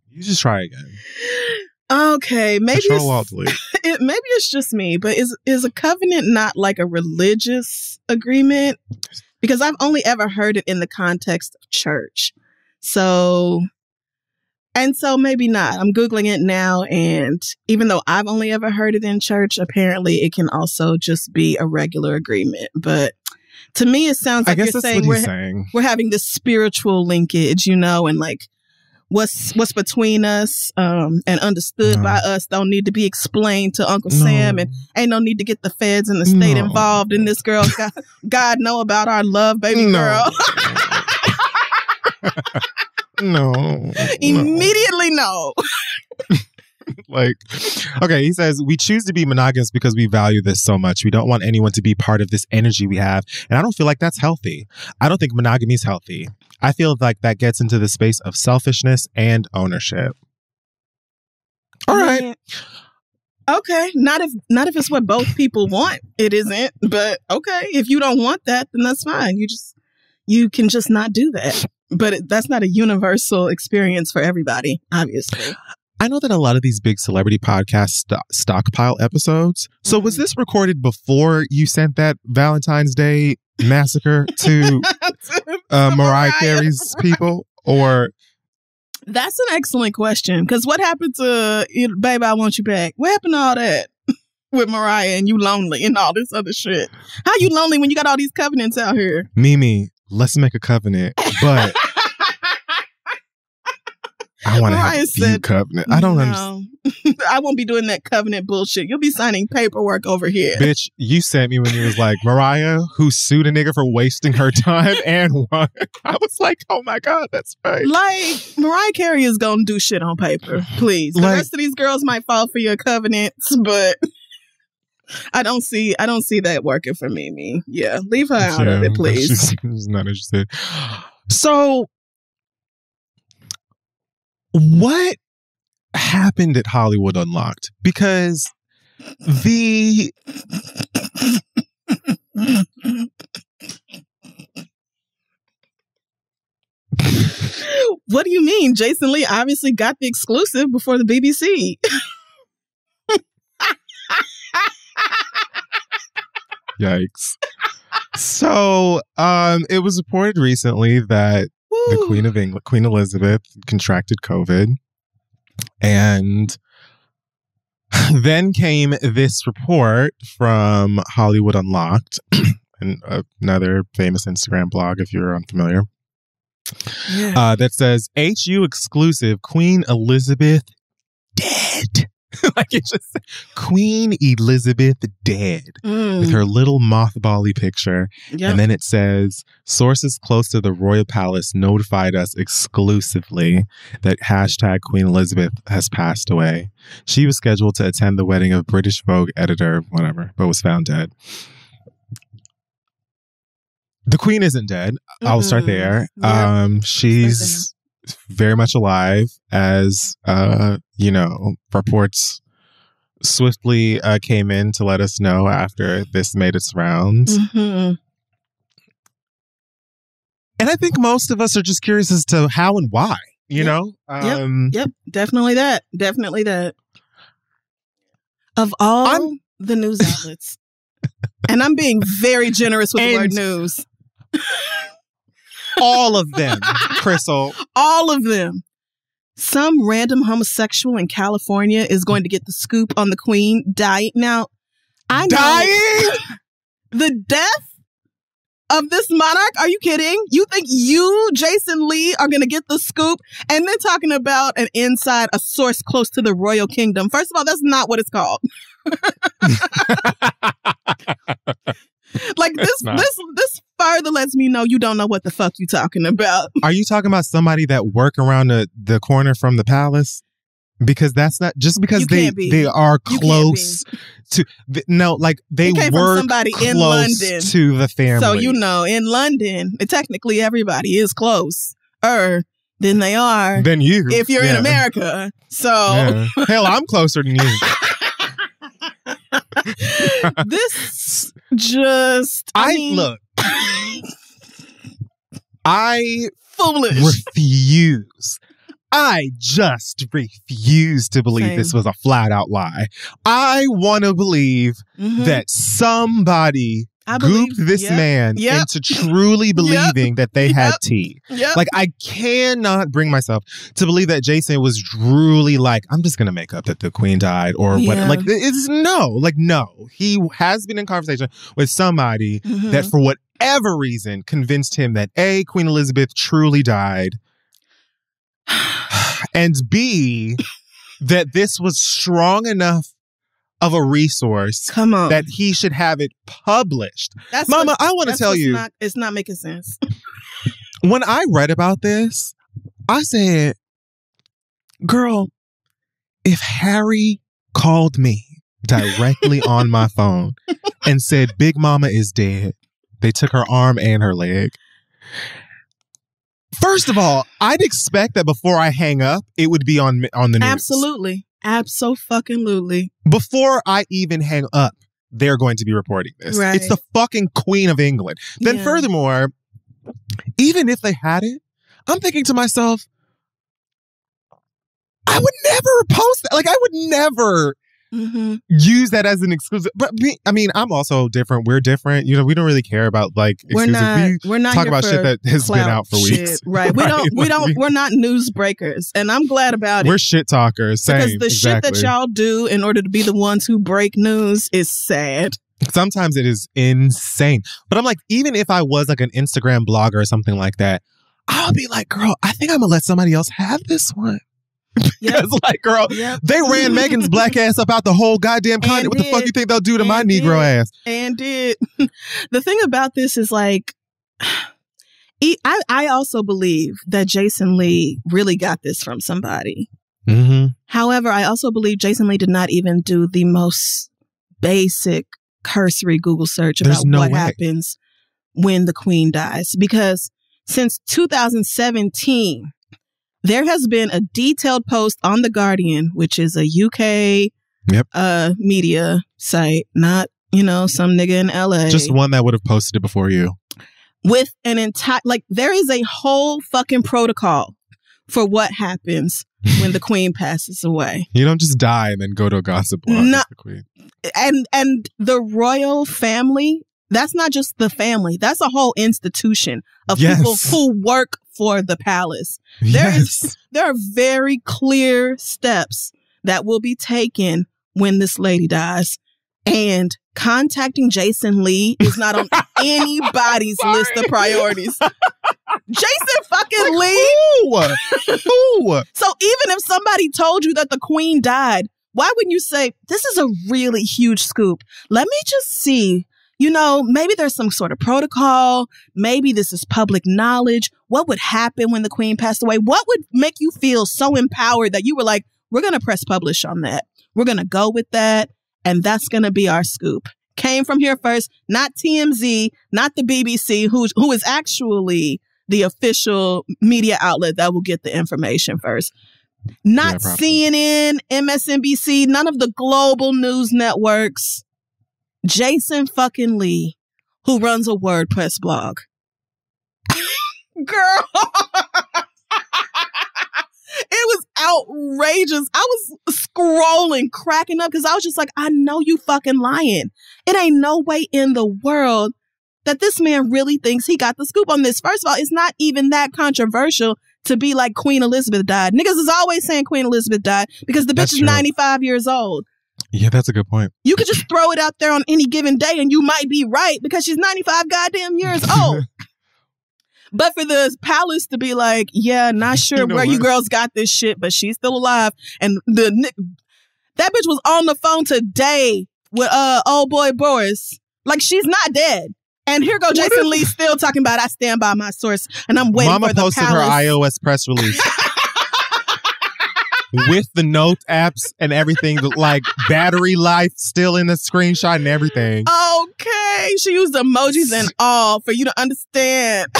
you just try again. Okay, maybe maybe it's just me, but is a covenant not like a religious agreement? Because I've only ever heard it in the context of church. So maybe not. I'm Googling it now, and even though I've only ever heard it in church, apparently it can also just be a regular agreement. But to me, it sounds like you're saying we're having this spiritual linkage, and like what's between us and understood by us don't need to be explained to Uncle Sam, and ain't no need to get the feds and the state involved in this, girl. God know about our love, baby girl. No. Immediately no. Okay, he says, we choose to be monogamous because we value this so much. We don't want anyone to be part of this energy we have. And I don't feel like that's healthy. I don't think monogamy is healthy. I feel like that gets into the space of selfishness and ownership. All right. Okay. Not if it's what both people want. It isn't. But okay. If you don't want that, then that's fine. You can just not do that. But that's not a universal experience for everybody, obviously. I know that a lot of these big celebrity podcasts stockpile episodes. So was this recorded before you sent that Valentine's Day massacre to Mariah Carey's people? Or... That's an excellent question. Because what happened to Baby, I Want You Back? What happened to all that with Mariah and you lonely and all this other shit? How you lonely when you got all these covenants out here? Mimi, let's make a covenant. But I want to have a few covenant. I don't understand. I won't be doing that covenant bullshit. You'll be signing paperwork over here. Bitch, you sent me when you was like, Mariah, who sued a nigga for wasting her time and won. I was like, oh my God, that's right. Like, Mariah Carey is going to do shit on paper. Please. The rest of these girls might fall for your covenants, but I don't see that working for Mimi. Yeah, leave her out of it, please. She's not interested. So, what happened at Hollywood Unlocked? Because what do you mean? Jason Lee obviously got the exclusive before the BBC. Yikes. So, it was reported recently that the Queen of England, Queen Elizabeth, contracted COVID. And then came this report from Hollywood Unlocked, and another famous Instagram blog, if you're unfamiliar, that says, HU exclusive, Queen Elizabeth dead. Like it just Queen Elizabeth dead with her little mothbally picture. Yep. And then it says sources close to the royal palace notified us exclusively that # Queen Elizabeth has passed away. She was scheduled to attend the wedding of British Vogue editor, whatever, but was found dead. The Queen isn't dead. I'll start there. Yep. She's very much alive, as reports swiftly came in to let us know after this made its rounds. And I think most of us are just curious as to how and why, you know? Yep, definitely that. Of all the news outlets And I'm being very generous with the word news. All of them, Crystal. All of them. Some random homosexual in California is going to get the scoop on the queen dying. Now, I know dying? The death of this monarch? Are you kidding? You think you, Jason Lee, are going to get the scoop? And then talking about an inside, a source close to the royal kingdom. First of all, that's not what it's called. Like this further lets me know you don't know what the fuck you talking about. Are you talking about somebody that work around the corner from the palace? Because that's not just because they are close to no, like they were somebody close in London to the family. So in London, technically everybody is closer than they are than you if you're in America. So hell, I'm closer than you. This just I foolish refuse. I just refuse to believe this was a flat out lie. I want to believe that somebody gooped this man into truly believing that they had tea. Like, I cannot bring myself to believe that Jason was truly like, I'm just going to make up that the queen died or what. Like, it's no. He has been in conversation with somebody that for whatever reason convinced him that A, Queen Elizabeth truly died, and B, that this was strong enough of a resource that he should have it published. Mama, I want to tell you. It's not making sense. When I read about this, I said, girl, if Harry called me directly on my phone and said, Big Mama is dead, they took her arm and her leg. First of all, I'd expect that before I hang up, it would be on the news. Absolutely. Abso-fucking-lutely. Before I even hang up, they're going to be reporting this. Right. It's the fucking Queen of England. Then furthermore, even if they had it, I'm thinking to myself, I would never post that. Like, I would never use that as an exclusive. But I mean, I'm also different. We're different. You know, we don't really care about like exclusive. We're not talk about shit that has been out for weeks. Right. We're not news breakers. And I'm glad about it. We're shit talkers. Because the shit that y'all do in order to be the ones who break news is sad. Sometimes it is insane. But I'm like, even if I was like an Instagram blogger or something like that, I'll be like, girl, I think I'm gonna let somebody else have this one. Because like, girl, they ran Meghan's black ass up out the whole goddamn continent. What the fuck you think they'll do to my Negro ass? And did. The thing about this is like, I also believe that Jason Lee really got this from somebody. However, I also believe Jason Lee did not even do the most basic cursory Google search about what happens when the queen dies. Because since 2017, there has been a detailed post on The Guardian, which is a UK media site, not, some nigga in LA. Just one that would have posted it before you. With an entire, there is a whole fucking protocol for what happens when the queen passes away. You don't just die and then go to a gossip blog with the queen. And the royal family, that's not just the family. That's a whole institution of people who work for the palace. There are very clear steps that will be taken when this lady dies. And contacting Jason Lee is not on anybody's list of priorities. Jason fucking Lee? Who? So even if somebody told you that the queen died, why wouldn't you say, this is a really huge scoop? Let me just see. Maybe there's some sort of protocol. Maybe this is public knowledge. What would happen when the queen passed away? What would make you feel so empowered that you were like, we're going to press publish on that. We're going to go with that. And that's going to be our scoop. Came from here first, not TMZ, not the BBC, who is actually the official media outlet that will get the information first. Not CNN, MSNBC, none of the global news networks. Jason fucking Lee, who runs a WordPress blog. Girl. was outrageous. I was scrolling, cracking up because I was just like, I know you fucking lying. It ain't no way in the world that this man really thinks he got the scoop on this. First of all, it's not even that controversial to be like Queen Elizabeth died. Niggas is always saying Queen Elizabeth died because the bitch is 95 years old. Yeah, that's a good point. You could just throw it out there on any given day and you might be right because she's 95 goddamn years old. But for the palace to be like, yeah, not sure where you girls got this shit, but she's still alive. And that bitch was on the phone today with old boy Boris. Like, she's not dead. And here go Jason Lee still talking about I stand by my source and I'm waiting for the palace. Mama posted her iOS press release. With the note apps and everything, like battery life still in the screenshot and everything. Okay. She used emojis and all for you to understand.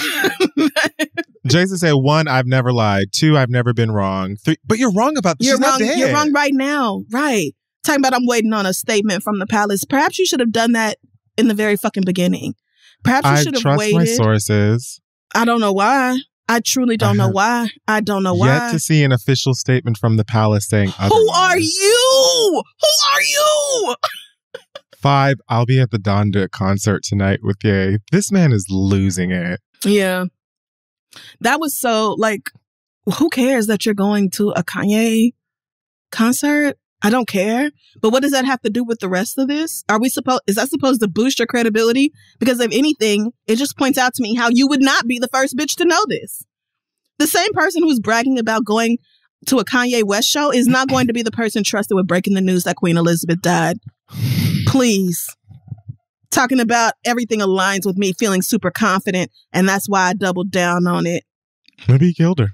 Jason said, 1, I've never lied. 2, I've never been wrong. 3, but you're wrong about this. She's not dead. You're wrong right now. Right. Talking about I'm waiting on a statement from the palace. Perhaps you should have done that in the very fucking beginning. Perhaps you should have waited. I trust my sources. I don't know why. I truly don't know why. I don't know why. Yet to see an official statement from the palace saying otherwise. Who are you? Who are you? 5, I'll be at the Donda concert tonight with Ye. This man is losing it. Yeah. That was so, like, who cares that you're going to a Kanye concert? I don't care. But what does that have to do with the rest of this? Is that supposed to boost your credibility? Because if anything, it just points out to me how you would not be the first bitch to know this. The same person who's bragging about going to a Kanye West show is not going to be the person trusted with breaking the news that Queen Elizabeth died. Please. Talking about everything aligns with me feeling super confident, and that's why I doubled down on it. Maybe he killed her.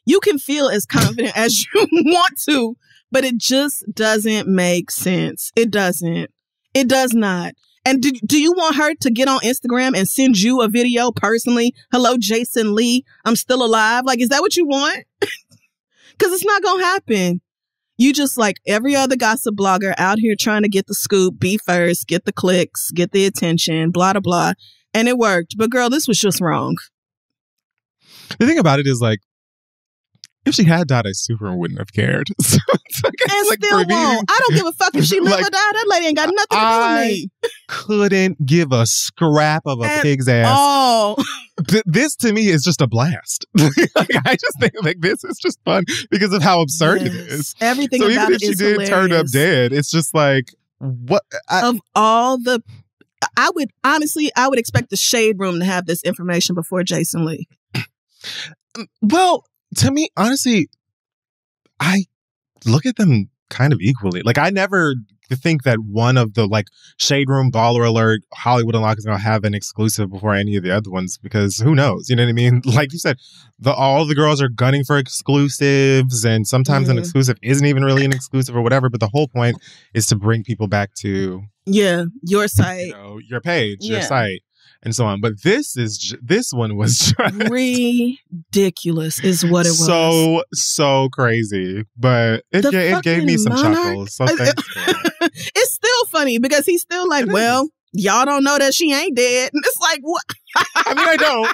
You can feel as confident as you want to, but it just doesn't make sense. It doesn't. It does not. And do you want her to get on Instagram and send you a video personally? Hello, Jason Lee. I'm still alive. Like, is that what you want? Because it's not going to happen. You just like every other gossip blogger out here trying to get the scoop, be first, get the clicks, get the attention, blah, blah, blah. And it worked. But girl, this was just wrong. The thing about it is like, if she had died, I super wouldn't have cared. So it's like, and like still won't. I don't give a fuck if she live or die. That lady ain't got nothing to do with me. Couldn't give a scrap of a pig's ass. Oh, this to me is just a blast. Like, I just think like this is just fun because of how absurd it is. Everything so about it is even if she did turn up dead, it's just like what of all the. I would expect the Shade Room to have this information before Jason Lee. Well, to me, honestly, I look at them kind of equally. Like, I never think that one of the, like, Shade Room, Baller Alert, Hollywood Unlocked is going to have an exclusive before any of the other ones because who knows? You know what I mean? Like you said, all the girls are gunning for exclusives and sometimes an exclusive isn't even really an exclusive or whatever. But the whole point is to bring people back to... Yeah, your site. You know, your page, your site. And so on. But this one was just ridiculous is what it was. So crazy. But it gave me some chuckles. So thanks for it. It's still funny because he's still like, y'all don't know that she ain't dead. And it's like, what? I mean, I don't.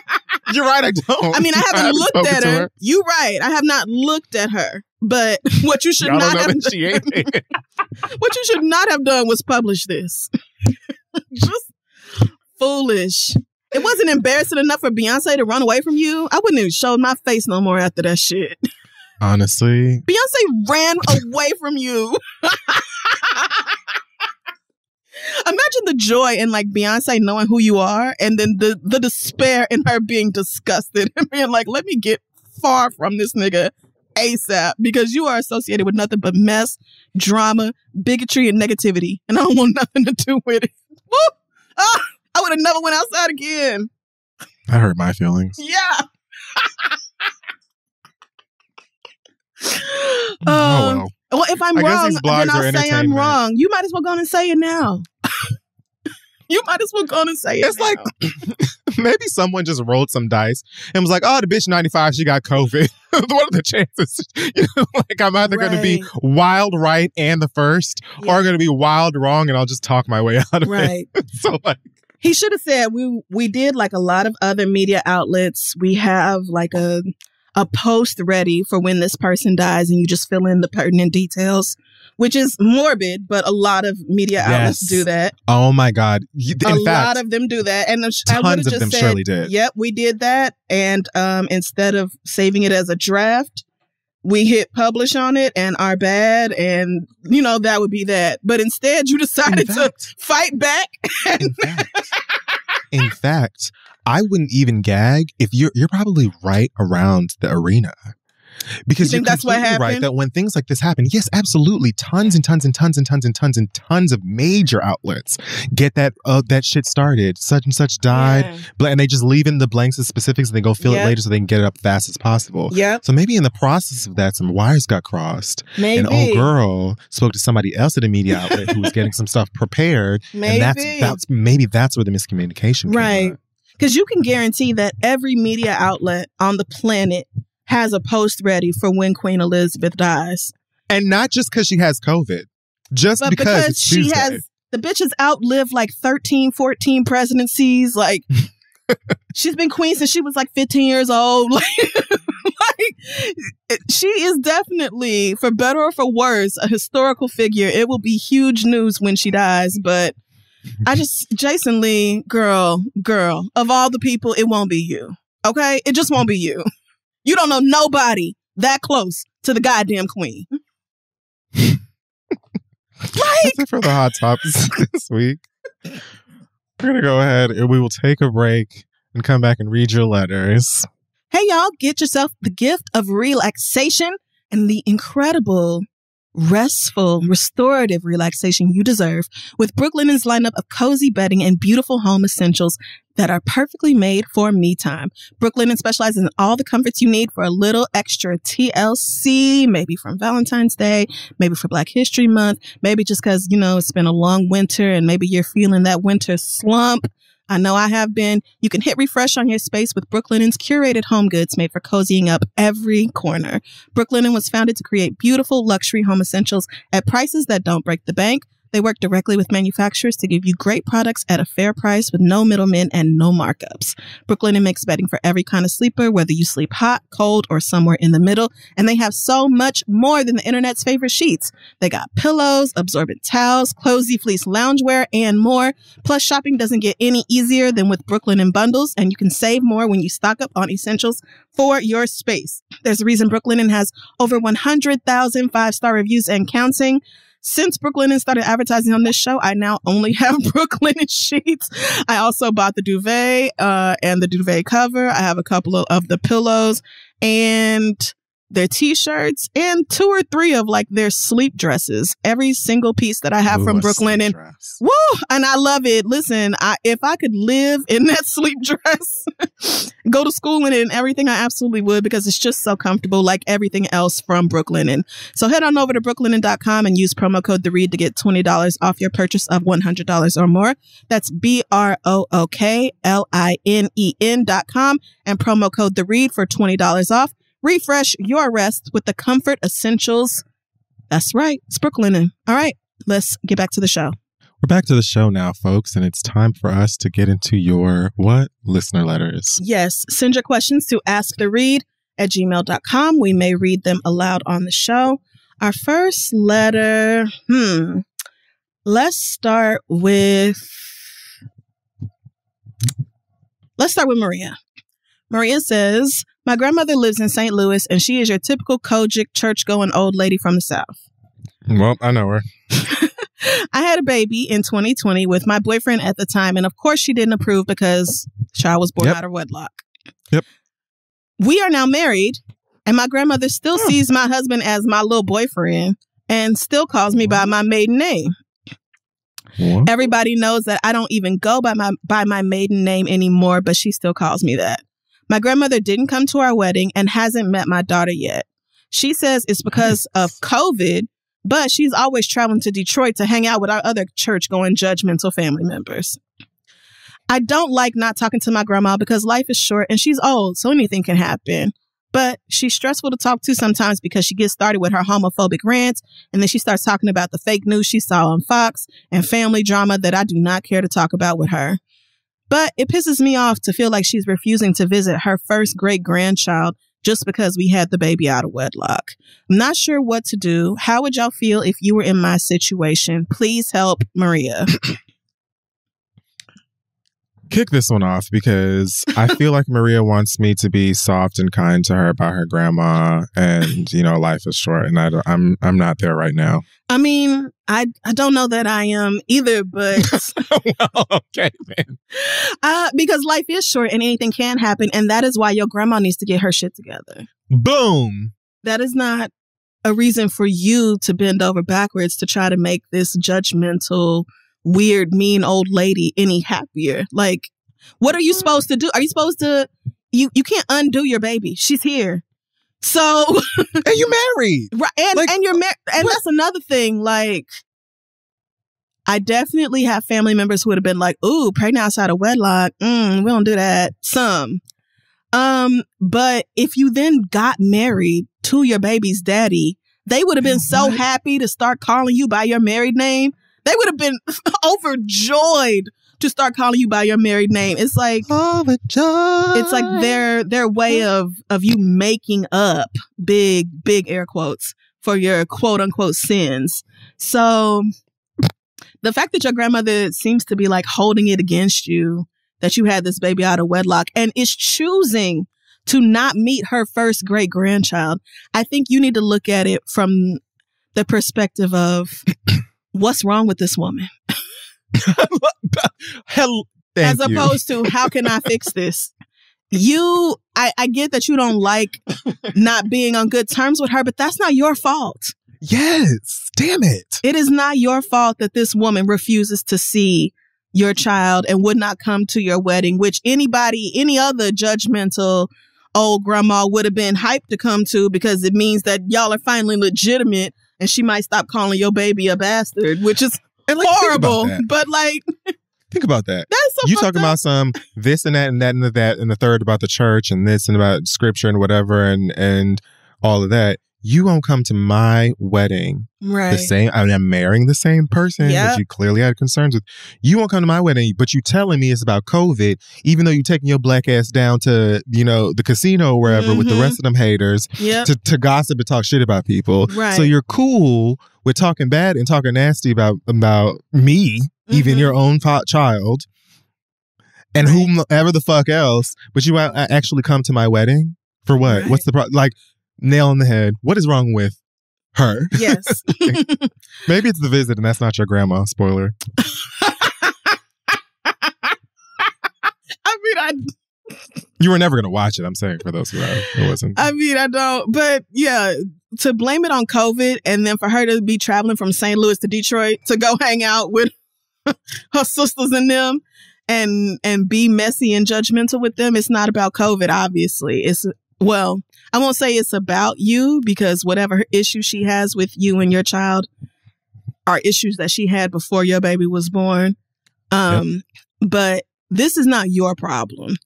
You're right, I don't. I mean, I haven't looked at her. You're right. I have not looked at her. But what you should not have done. She ain't dead. What you should not have done was publish this. Just foolish. It wasn't embarrassing enough for Beyonce to run away from you. I wouldn't even show my face no more after that shit. Honestly. Beyonce ran away from you. Imagine the joy in like Beyonce knowing who you are and then the despair in her being disgusted and being like, let me get far from this nigga ASAP because you are associated with nothing but mess, drama, bigotry, and negativity. And I don't want nothing to do with it. Woo! Ah! I would have never went outside again. That hurt my feelings. Yeah. Well, if I'm wrong, then I'll say I'm wrong. You might as well go on and say it now. You might as well go on and say it. It's now. Like maybe someone just rolled some dice and was like, "Oh, the bitch 95, she got COVID." What are the chances? You know, like I'm either going to be wild right and the first, or going to be wild wrong, and I'll just talk my way out of it. So like. He should have said we did like a lot of other media outlets. We have like a a post ready for when this person dies and you just fill in the pertinent details, which is morbid, but a lot of media outlets do that. Oh my God. A lot of them do that. And tons of them surely did. Yep, we did that. And instead of saving it as a draft, we hit publish on it and our bad. And, you know, that would be that. But instead, you decided to fight back. In fact, I wouldn't even gag if you're probably right around the arena. Because you think that's what happened? Right, that when things like this happen, yes, absolutely, tons and tons and tons and tons and tons and tons of major outlets get that shit started. Such and such died, and they just leave in the blanks of specifics and they go fill it later so they can get it up fast as possible. Yeah. So maybe in the process of that, some wires got crossed. Maybe an old girl spoke to somebody else at a media outlet who was getting some stuff prepared. Maybe. And that's where the miscommunication came up. Because you can guarantee that every media outlet on the planet has a post ready for when Queen Elizabeth dies. And not just because she has COVID. Because it's she Tuesday. has, the bitch has outlived like 13, 14 presidencies. Like, she's been queen since she was like 15 years old. She is definitely, for better or for worse, a historical figure. It will be huge news when she dies, but Jason Lee, girl, of all the people, it won't be you. Okay? It just won't be you. You don't know nobody that close to the goddamn queen. That's it for the hot topics this week. We're going to go ahead and we will take a break and come back and read your letters. Hey, y'all, get yourself the gift of relaxation and the incredible, restful, restorative relaxation you deserve with Brooklinen's lineup of cozy bedding and beautiful home essentials that are perfectly made for me time. Brooklinen specializes in all the comforts you need for a little extra TLC, maybe from Valentine's Day, maybe for Black History Month, maybe just because, you know, it's been a long winter and maybe you're feeling that winter slump. I know I have been. You can hit refresh on your space with Brooklinen's curated home goods made for cozying up every corner. Brooklinen was founded to create beautiful luxury home essentials at prices that don't break the bank. They work directly with manufacturers to give you great products at a fair price with no middlemen and no markups. Brooklinen makes bedding for every kind of sleeper, whether you sleep hot, cold, or somewhere in the middle. And they have so much more than the internet's favorite sheets. They got pillows, absorbent towels, cozy fleece loungewear, and more. Plus, shopping doesn't get any easier than with Brooklinen bundles, and you can save more when you stock up on essentials for your space. There's a reason Brooklinen has over 100,000 five-star reviews and counting. Since Brooklinen started advertising on this show, I now only have Brooklinen sheets. I also bought the duvet and the duvet cover. I have a couple of the pillows and their t-shirts and 2 or 3 of like their sleep dresses. Every single piece that I have from Brooklinen. Woo! And I love it. Listen, if I could live in that sleep dress, go to school in it and everything, I absolutely would, because it's just so comfortable, like everything else from Brooklinen. So head on over to brooklinen.com and use promo code THEREAD to get $20 off your purchase of $100 or more. That's BROOKLINEN.com and promo code THEREAD for $20 off. Refresh your rest with the comfort essentials. That's right. It's Brooklinen. All right. Let's get back to the show. We're back to the show now, folks, and it's time for us to get into your listener letters. Yes. Send your questions to asktheread@gmail.com. We may read them aloud on the show. Our first letter, let's start with Maria. Maria says, my grandmother lives in St. Louis, and she is your typical Kojic church-going old lady from the South. Well, I know her. I had a baby in 2020 with my boyfriend at the time, and of course she didn't approve because the child was born out of wedlock. Yep. We are now married, and my grandmother still sees my husband as my little boyfriend and still calls me by my maiden name. What? Everybody knows that I don't even go by my maiden name anymore, but she still calls me that. My grandmother didn't come to our wedding and hasn't met my daughter yet. She says it's because of COVID, but she's always traveling to Detroit to hang out with our other church-going judgmental family members. I don't like not talking to my grandma because life is short and she's old, so anything can happen. But she's stressful to talk to sometimes because she gets started with her homophobic rants, and then she starts talking about the fake news she saw on Fox and family drama that I do not care to talk about with her. But it pisses me off to feel like she's refusing to visit her first great-grandchild just because we had the baby out of wedlock. I'm not sure what to do. How would y'all feel if you were in my situation? Please help, Maria. Kick this one off because I feel like Maria wants me to be soft and kind to her about her grandma, and life is short, and I'm not there right now. I mean, I don't know that I am either, but well, okay, man. Because life is short and anything can happen, and that is why your grandma needs to get her shit together. Boom. That is not a reason for you to bend over backwards to try to make this judgmental, weird, mean old lady any happier. Like, what are you supposed to do? Are you supposed to, you can't undo your baby. She's here. So. And you married. Right. And you're married. And what? That's another thing. Like, I definitely have family members who would have been like, ooh, pregnant outside of wedlock. We don't do that. Some. But if you then got married to your baby's daddy, they would have been so happy to start calling you by your married name. They would have been overjoyed to start calling you by your married name. It's like overjoyed. It's like their way of you making up big air quotes for your quote unquote sins. So the fact that your grandmother seems to be like holding it against you that you had this baby out of wedlock and is choosing to not meet her first great grandchild, I think you need to look at it from the perspective of what's wrong with this woman? As opposed to how can I fix this? I get that you don't like not being on good terms with her, but that's not your fault. Yes. Damn it. It is not your fault that this woman refuses to see your child and would not come to your wedding, which any other judgmental old grandma would have been hyped to come to because it means that y'all are finally legitimate and she might stop calling your baby a bastard, which is horrible. But like, think about that. That's so you talking about some this and that and that and that and the third about the church and this and about scripture and whatever and all of that. You won't come to my wedding. Right. The same. I mean, I'm marrying the same person that you clearly had concerns with. You won't come to my wedding, but you telling me it's about COVID, even though you're taking your black ass down to, the casino or wherever with the rest of them haters to gossip and talk shit about people. Right. So you're cool with talking bad and talking nasty about me, even your own child, and whomever the fuck else, but you won't actually come to my wedding? For what? Right. What's the problem? Like, nail on the head. What is wrong with her? Yes. Maybe it's the visit and that's not your grandma. Spoiler. You were never going to watch it, I'm saying, for those who wasn't. I mean, I don't. But yeah, to blame it on COVID and then for her to be traveling from St. Louis to Detroit to go hang out with her sisters and them and be messy and judgmental with them, it's not about COVID, obviously. Well, I won't say it's about you because whatever issues she has with you and your child are issues that she had before your baby was born. But this is not your problem.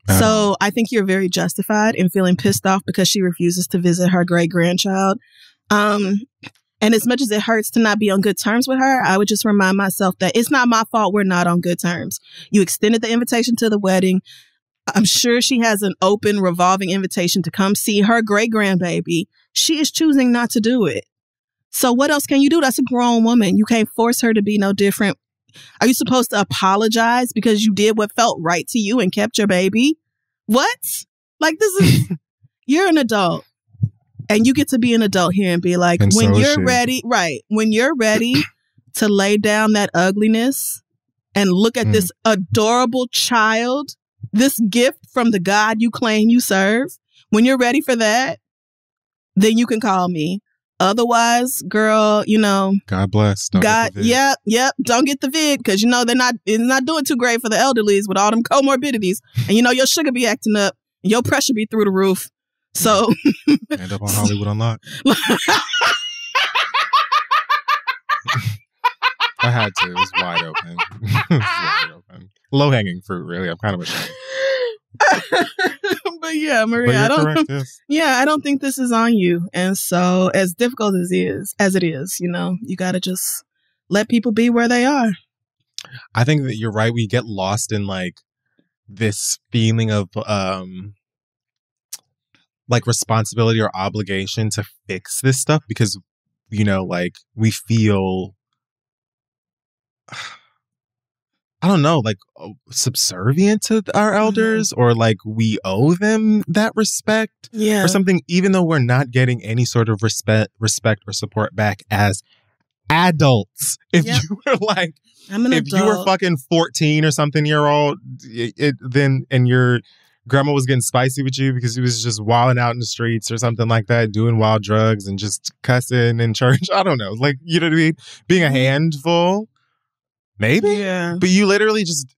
So I think you're very justified in feeling pissed off because she refuses to visit her great grandchild. And as much as it hurts to not be on good terms with her, I would just remind myself that it's not my fault we're not on good terms. You extended the invitation to the wedding. I'm sure she has an open revolving invitation to come see her great grandbaby. She is choosing not to do it. So what else can you do? That's a grown woman. You can't force her to be no different. Are you supposed to apologize because you did what felt right to you and kept your baby? What? Like, this is, you're an adult and you get to be an adult here and be like, and when you're ready, when you're ready to lay down that ugliness and look at this adorable child, this gift from the God you claim you serve, when you're ready for that, then you can call me. Otherwise, girl, God bless. Don't get the vid because it's not doing too great for the elderlies with all them comorbidities. And your sugar be acting up, and your pressure be through the roof. So end up on Hollywood Unlocked. I had to. It was wide open. Low hanging fruit, really. I'm kind of ashamed. But yeah, Maria, I don't think this is on you. And so as difficult as it is, you got to just let people be where they are. I think that you're right. We get lost in like this feeling of like responsibility or obligation to fix this stuff because, you know, like we feel, I don't know, like subservient to our elders or like we owe them that respect or something, even though we're not getting any sort of respect or support back as adults. If you were like, you were fucking 14 or something year old, then and your grandma was getting spicy with you because he was just wilding out in the streets or something like that, doing wild drugs and just cussing in church. I don't know. Like, you know what I mean? Being a handful. Maybe. Yeah. But you literally just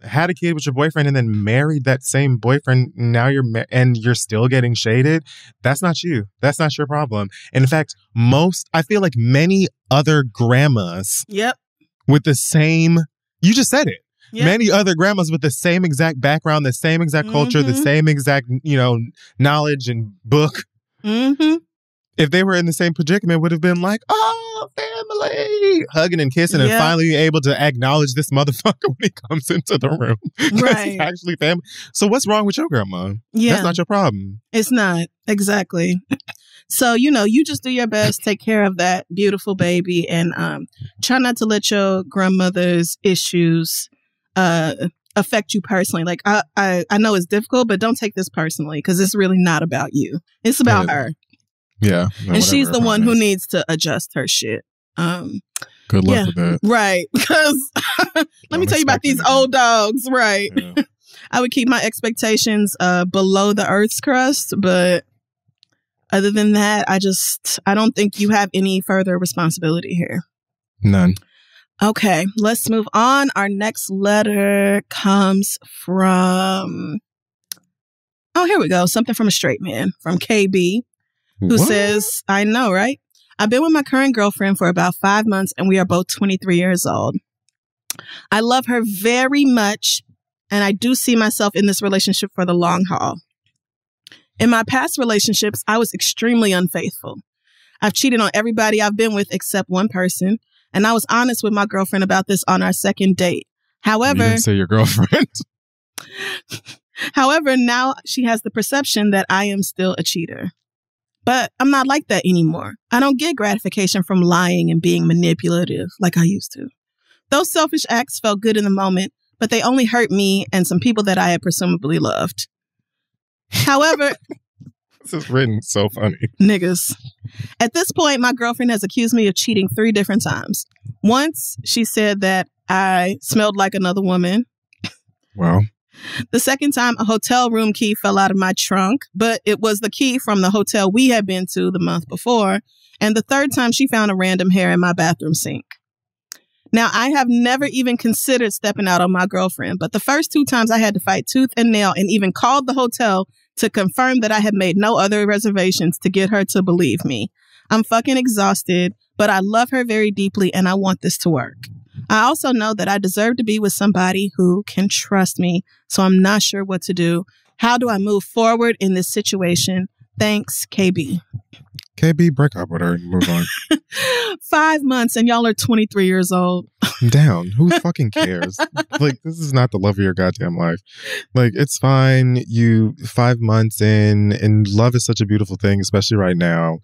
had a kid with your boyfriend and then married that same boyfriend. Now and you're still getting shaded. That's not you. That's not your problem. And in fact, I feel like many other grandmas with the same, you just said it. Yep. Many other grandmas with the same exact background, the same exact culture, the same exact, you know, knowledge and book. If they were in the same predicament, would have been like, oh, family, hugging and kissing and finally being able to acknowledge this motherfucker when he comes into the room. Right. He's actually family. So what's wrong with your grandma? Yeah. That's not your problem. It's not. Exactly. So, you know, you just do your best, take care of that beautiful baby and try not to let your grandmother's issues affect you personally. Like, I know it's difficult, but don't take this personally because it's really not about you. It's about her. Yeah. And she's the one who needs to adjust her shit. Good luck with that. Right. Because let me tell you about these old dogs. Right. Yeah. I would keep my expectations below the earth's crust. But other than that, I don't think you have any further responsibility here. None. Okay. Let's move on. Our next letter comes from... Oh, here we go. Something from a straight man from KB. Who says, I know, right? I've been with my current girlfriend for about 5 months and we are both 23 years old. I love her very much and I do see myself in this relationship for the long haul. In my past relationships, I was extremely unfaithful. I've cheated on everybody I've been with except one person, and I was honest with my girlfriend about this on our second date. However... You didn't say your girlfriend. However, now she has the perception that I am still a cheater. But I'm not like that anymore. I don't get gratification from lying and being manipulative like I used to. Those selfish acts felt good in the moment, but they only hurt me and some people that I had presumably loved. However... This is written so funny. Niggas. At this point, my girlfriend has accused me of cheating 3 different times. Once, she said that I smelled like another woman. Wow. The second time, a hotel room key fell out of my trunk, but it was the key from the hotel we had been to the month before. And the third time, she found a random hair in my bathroom sink. Now, I have never even considered stepping out on my girlfriend, but the first 2 times I had to fight tooth and nail and even called the hotel to confirm that I had made no other reservations to get her to believe me. I'm fucking exhausted, but I love her very deeply and I want this to work. I also know that I deserve to be with somebody who can trust me, so I'm not sure what to do. How do I move forward in this situation? Thanks, KB. KB, break up with her and move on. 5 months and y'all are 23 years old. Down. Who fucking cares? Like, this is not the love of your goddamn life. Like, it's fine. You 5 months in, and love is such a beautiful thing, especially right now.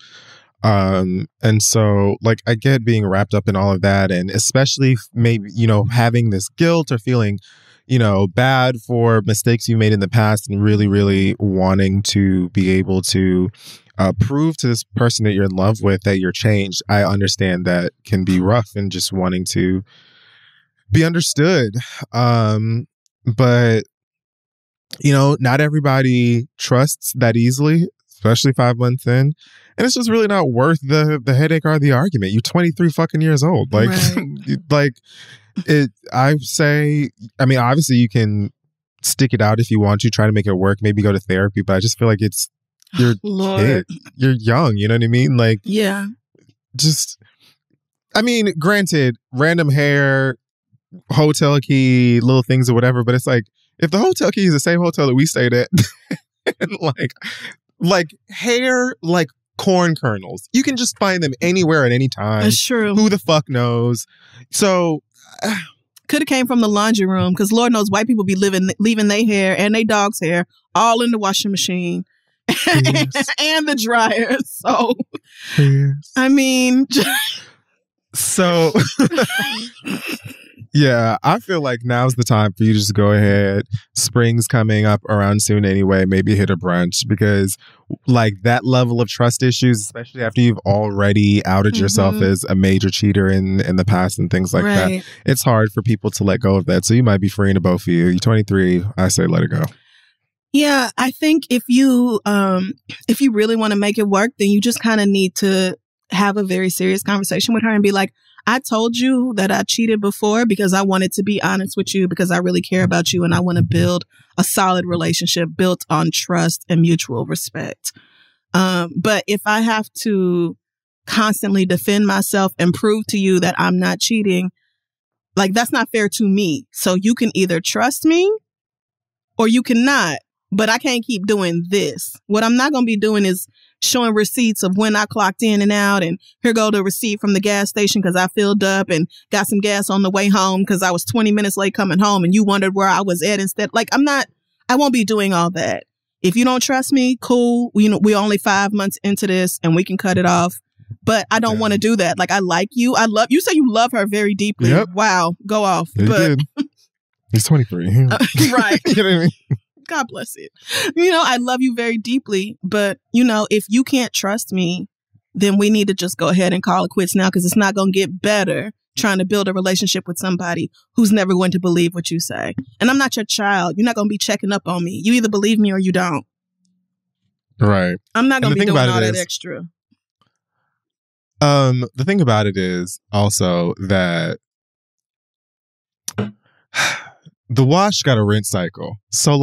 And so, like, I get being wrapped up in all of that, and especially maybe, you know, having this guilt or feeling, you know, bad for mistakes you made in the past and really, really wanting to be able to prove to this person that you're in love with that you're changed. I understand that can be rough and just wanting to be understood. But, you know, not everybody trusts that easily, especially 5 months in. And it's just really not worth the headache or the argument. You're 23 fucking years old. Like, right. Like, I say, I mean, obviously you can stick it out if you want to, try to make it work, maybe go to therapy, but I just feel like it's, you're kid. You're young, you know what I mean? Like, yeah. Just, I mean, granted, random hair, hotel key, little things or whatever, but it's like, if the hotel key is the same hotel that we stayed at, and like hair, like corn kernels, you can just find them anywhere at any time. That's true. Who the fuck knows? So could have came from the laundry room, because Lord knows white people be leaving their hair and their dog's hair all in the washing machine. and the dryer. So, Yes. I mean, so yeah, I feel like now's the time for you to just go ahead. Spring's coming up around soon anyway. Maybe hit a brunch, because like that level of trust issues, especially after you've already outed yourself as a major cheater in the past and things like that, it's hard for people to let go of that. So you might be freeing to both of you. You're 23. I say let it go. Yeah, I think if you really want to make it work, then you just kind of need to have a very serious conversation with her and be like, I told you that I cheated before because I wanted to be honest with you, because I really care about you and I want to build a solid relationship built on trust and mutual respect. But if I have to constantly defend myself and prove to you that I'm not cheating, like that's not fair to me. So you can either trust me or you cannot, but I can't keep doing this. What I'm not going to be doing is showing receipts of when I clocked in and out, and here go the receipt from the gas station because I filled up and got some gas on the way home because I was 20 minutes late coming home and you wondered where I was at instead. Like I won't be doing all that. If you don't trust me, cool. We're only 5 months into this and we can cut it off. But I don't want to do that. Like I like you. I love you. Say you love her very deeply. Yep. Wow. Go off. Yeah, but he's 23. Right. You know what I mean? God bless it. I love you very deeply, but if you can't trust me, then we need to just go ahead and call it quits now, because it's not going to get better trying to build a relationship with somebody who's never going to believe what you say. And I'm not your child. You're not going to be checking up on me. You either believe me or you don't. Right. I'm not going to be doing all that extra. The thing about it is also that the wash got a rinse cycle. So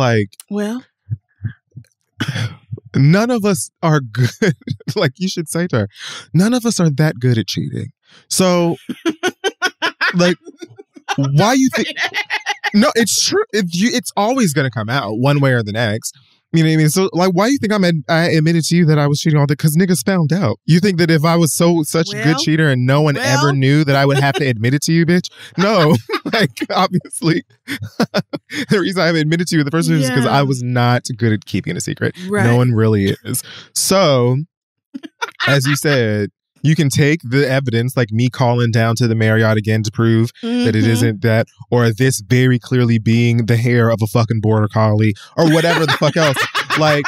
none of us are good. Like you should say to her, none of us are that good at cheating. So why you think? No, it's true. It's always going to come out one way or the next. You know what I mean? So, why do you think I admitted to you that I was cheating all the time? Because niggas found out. You think that if I was such a good cheater and no one ever knew, that I would have to admit it to you, bitch? No. Obviously, the reason I admitted to you in the first place is because I was not good at keeping it a secret. Right. No one really is. So, as you said, you can take the evidence, like me calling down to the Marriott again to prove that it isn't that, or this very clearly being the hair of a fucking border collie, or whatever the fuck else. Like,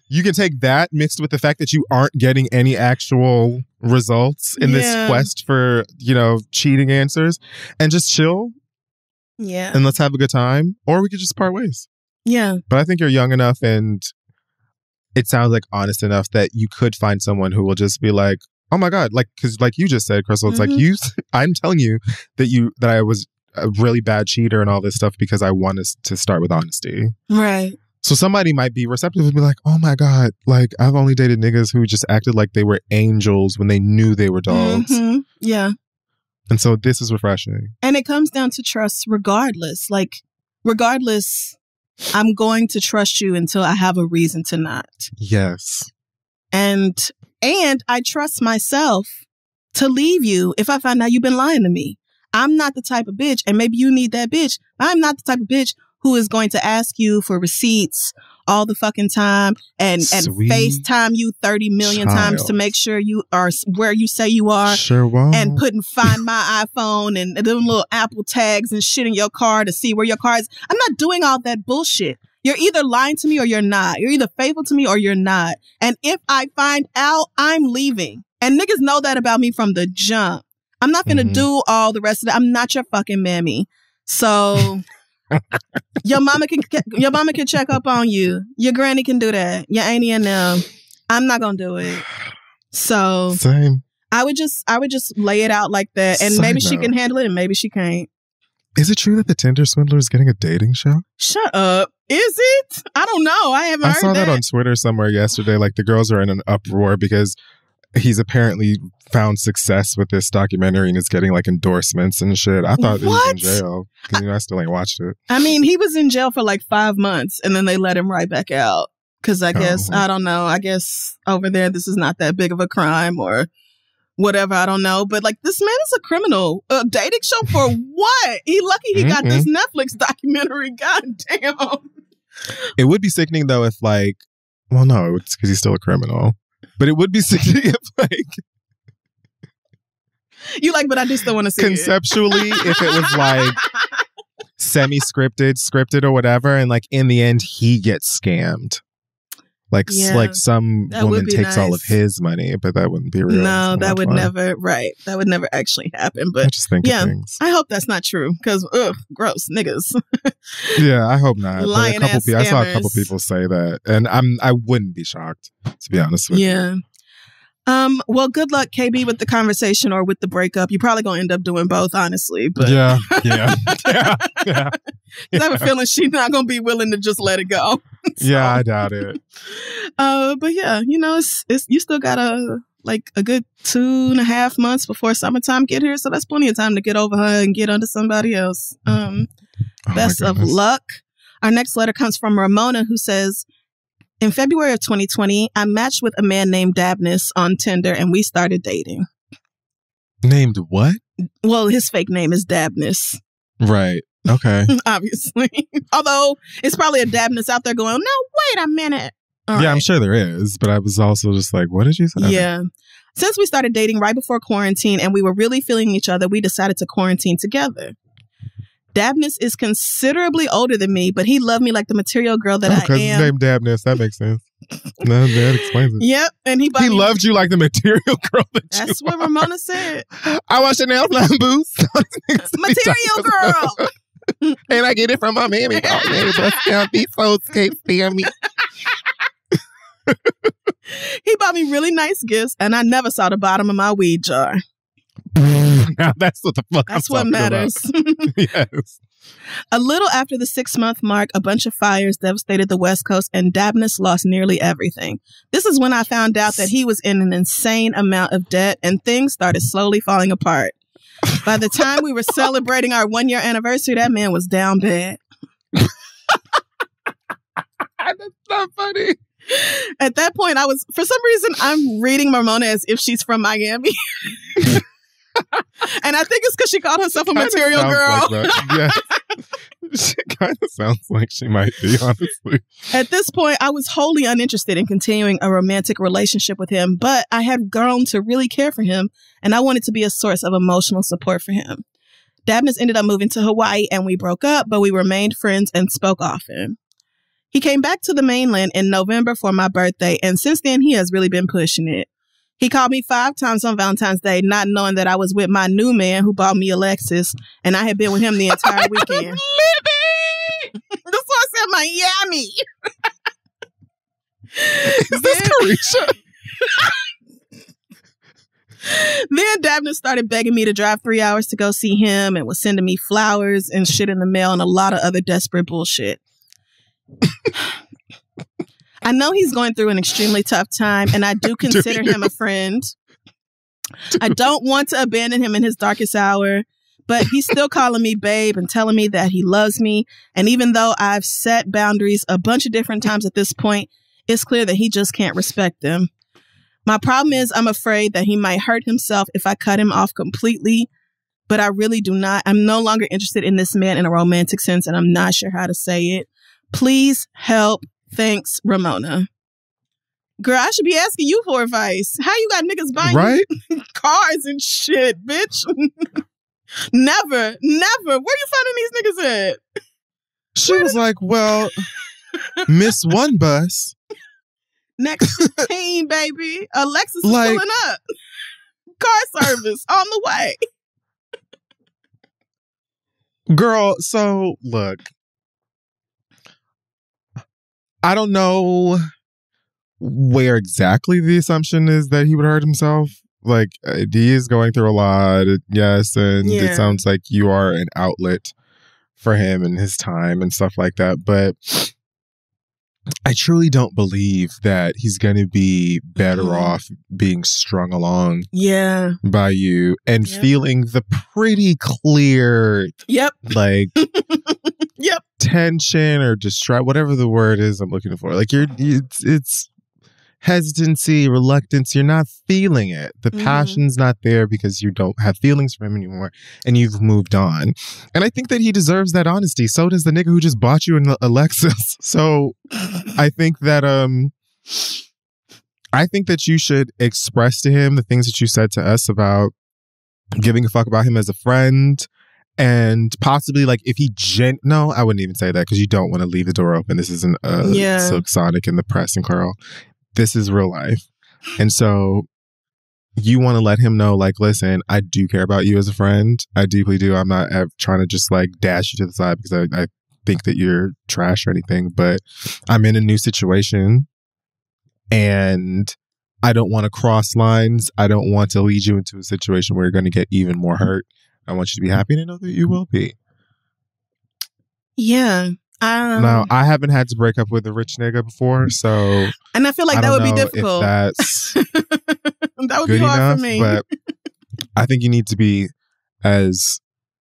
you can take that mixed with the fact that you aren't getting any actual results in this quest for, cheating answers, and just chill. Yeah. And let's have a good time. Or we could just part ways. Yeah. But I think you're young enough and it sounds like honest enough that you could find someone who will just be like, oh my God, because like you just said, Crystal, it's like I'm telling you that I was a really bad cheater and all this stuff because I wanted to start with honesty. Right. So somebody might be receptive and be like, oh my God, like I've only dated niggas who just acted like they were angels when they knew they were dogs. Yeah. And so this is refreshing. And it comes down to trust regardless. Regardless, I'm going to trust you until I have a reason to not. Yes. And I trust myself to leave you if I find out you've been lying to me. I'm not the type of bitch, and maybe you need that bitch. I'm not the type of bitch who is going to ask you for receipts all the fucking time and FaceTime you 30 million times to make sure you are where you say you are. Sure won't. And find my iPhone and them little Apple tags and shit in your car to see where your car is. I'm not doing all that bullshit. You're either lying to me or you're not. You're either faithful to me or you're not. And if I find out, I'm leaving. And niggas know that about me from the jump. I'm not going to do all the rest of it. I'm not your fucking mammy. So your mama can check up on you. Your granny can do that. Your auntie and them. I'm not going to do it. So same. I would just lay it out like that. And maybe she can handle it and maybe she can't. Is it true that the Tinder swindler is getting a dating show? Shut up. Is it? I don't know. I haven't heard that. I saw that on Twitter somewhere yesterday. Like the girls are in an uproar because he's apparently found success with this documentary and is getting like endorsements and shit. I thought he was in jail. I still ain't watched it. I mean, he was in jail for like 5 months and then they let him right back out. Because I guess, I don't know. I guess over there, this is not that big of a crime or whatever, I don't know. But like this man is a criminal. A dating show for what? He lucky he got this Netflix documentary. God damn. It would be sickening though if like Well, no, it's because he's still a criminal. But it would be sick to get like... You like, but I do still want to see conceptually, if it was like semi-scripted, scripted or whatever, and like in the end he gets scammed. Like some woman takes all of his money, but that wouldn't be real. No, that would never, that would never actually happen. But I just think of things. I hope that's not true because, gross niggas. Yeah, I hope not. Lying ass scammers. I saw a couple people say that, and I wouldn't be shocked, to be honest with you. Yeah. Well, good luck, KB, with the conversation or with the breakup. You're probably gonna end up doing both, honestly. But yeah. I have a feeling she's not gonna be willing to just let it go. So, yeah, I doubt it. But yeah, it's you still got a good 2.5 months before summertime get here, so that's plenty of time to get over her and get under somebody else. Best of luck. Our next letter comes from Ramona, who says, in February of 2020, I matched with a man named Dabness on Tinder and we started dating. Named what? Well, his fake name is Dabness. Right. Okay. Obviously. Although it's probably a Dabness out there going, no, wait a minute. All right. I'm sure there is, but I was also just like, what did you say? Yeah. Since we started dating right before quarantine and we were really feeling each other, we decided to quarantine together. Dabness is considerably older than me, but he loved me like the material girl that I am. Because his name Dabness, that makes sense. No, that explains it. Yep, and he loved you like the material girl. That's what Ramona said. I want Chanel flying boots. Material girl. And I get it from my mammy. Oh, man, bust down these folks can't stand me. He bought me really nice gifts, and I never saw the bottom of my weed jar. Now that's what the fuck That's what matters. Yes. A little after the 6-month mark, a bunch of fires devastated the West Coast and Dabness lost nearly everything. This is when I found out that he was in an insane amount of debt and things started slowly falling apart. By the time we were celebrating our 1-year anniversary, that man was down bad. That's not funny. At that point, for some reason, I'm reading Ramona as if she's from Miami. And I think it's because she called herself a material girl. Like yes. She kind of sounds like she might be, honestly. At this point, I was wholly uninterested in continuing a romantic relationship with him, but I had grown to really care for him, and I wanted to be a source of emotional support for him. Dabness ended up moving to Hawaii, and we broke up, but we remained friends and spoke often. He came back to the mainland in November for my birthday, and since then, he has really been pushing it. He called me 5 times on Valentine's Day, not knowing that I was with my new man who bought me a Lexus, and I had been with him the entire weekend. That's why I said Miami. Is this Carisha? Then Dabness started begging me to drive 3 hours to go see him and was sending me flowers and shit in the mail and a lot of other desperate bullshit. I know he's going through an extremely tough time, and I do consider him a friend. I don't want to abandon him in his darkest hour, but he's still calling me babe and telling me that he loves me. And even though I've set boundaries a bunch of different times at this point, it's clear that he just can't respect them. My problem is I'm afraid that he might hurt himself if I cut him off completely, but I really do not. I'm no longer interested in this man in a romantic sense, and I'm not sure how to say it. Please help. Thanks, Ramona. Girl, I should be asking you for advice. How you got niggas buying cars and shit, bitch? Never. Where you finding these niggas at? She was like, well, Miss One Bus. Next 15, baby. Alexis is pulling up. Car service on the way. Girl, so look. I don't know where exactly the assumption is that he would hurt himself. Like, he is going through a lot, yes, and it sounds like you are an outlet for him and his time and stuff like that. But I truly don't believe that he's going to be better off being strung along by you and feeling the pretty clear, tension or distress, whatever the word is I'm looking for. Like it's hesitancy, reluctance. You're not feeling it. The passion's not there because you don't have feelings for him anymore and you've moved on. And I think that he deserves that honesty. So does the nigga who just bought you a Lexus. So I think that I think that you should express to him the things that you said to us about giving a fuck about him as a friend, and possibly like if he no, I wouldn't even say that because you don't want to leave the door open. This isn't Silk Sonic and the press and curl. This is real life. And so you want to let him know, like, listen, I do care about you as a friend. I deeply do. I'm not trying to just like dash you to the side because I think that you're trash or anything, but I'm in a new situation and I don't want to cross lines. I don't want to lead you into a situation where you're going to get even more hurt. I want you to be happy to know that you will be. Yeah. Now, I haven't had to break up with a rich nigga before, so... And I feel like that would be difficult. That's that would good be hard enough, for me. But I think you need to be as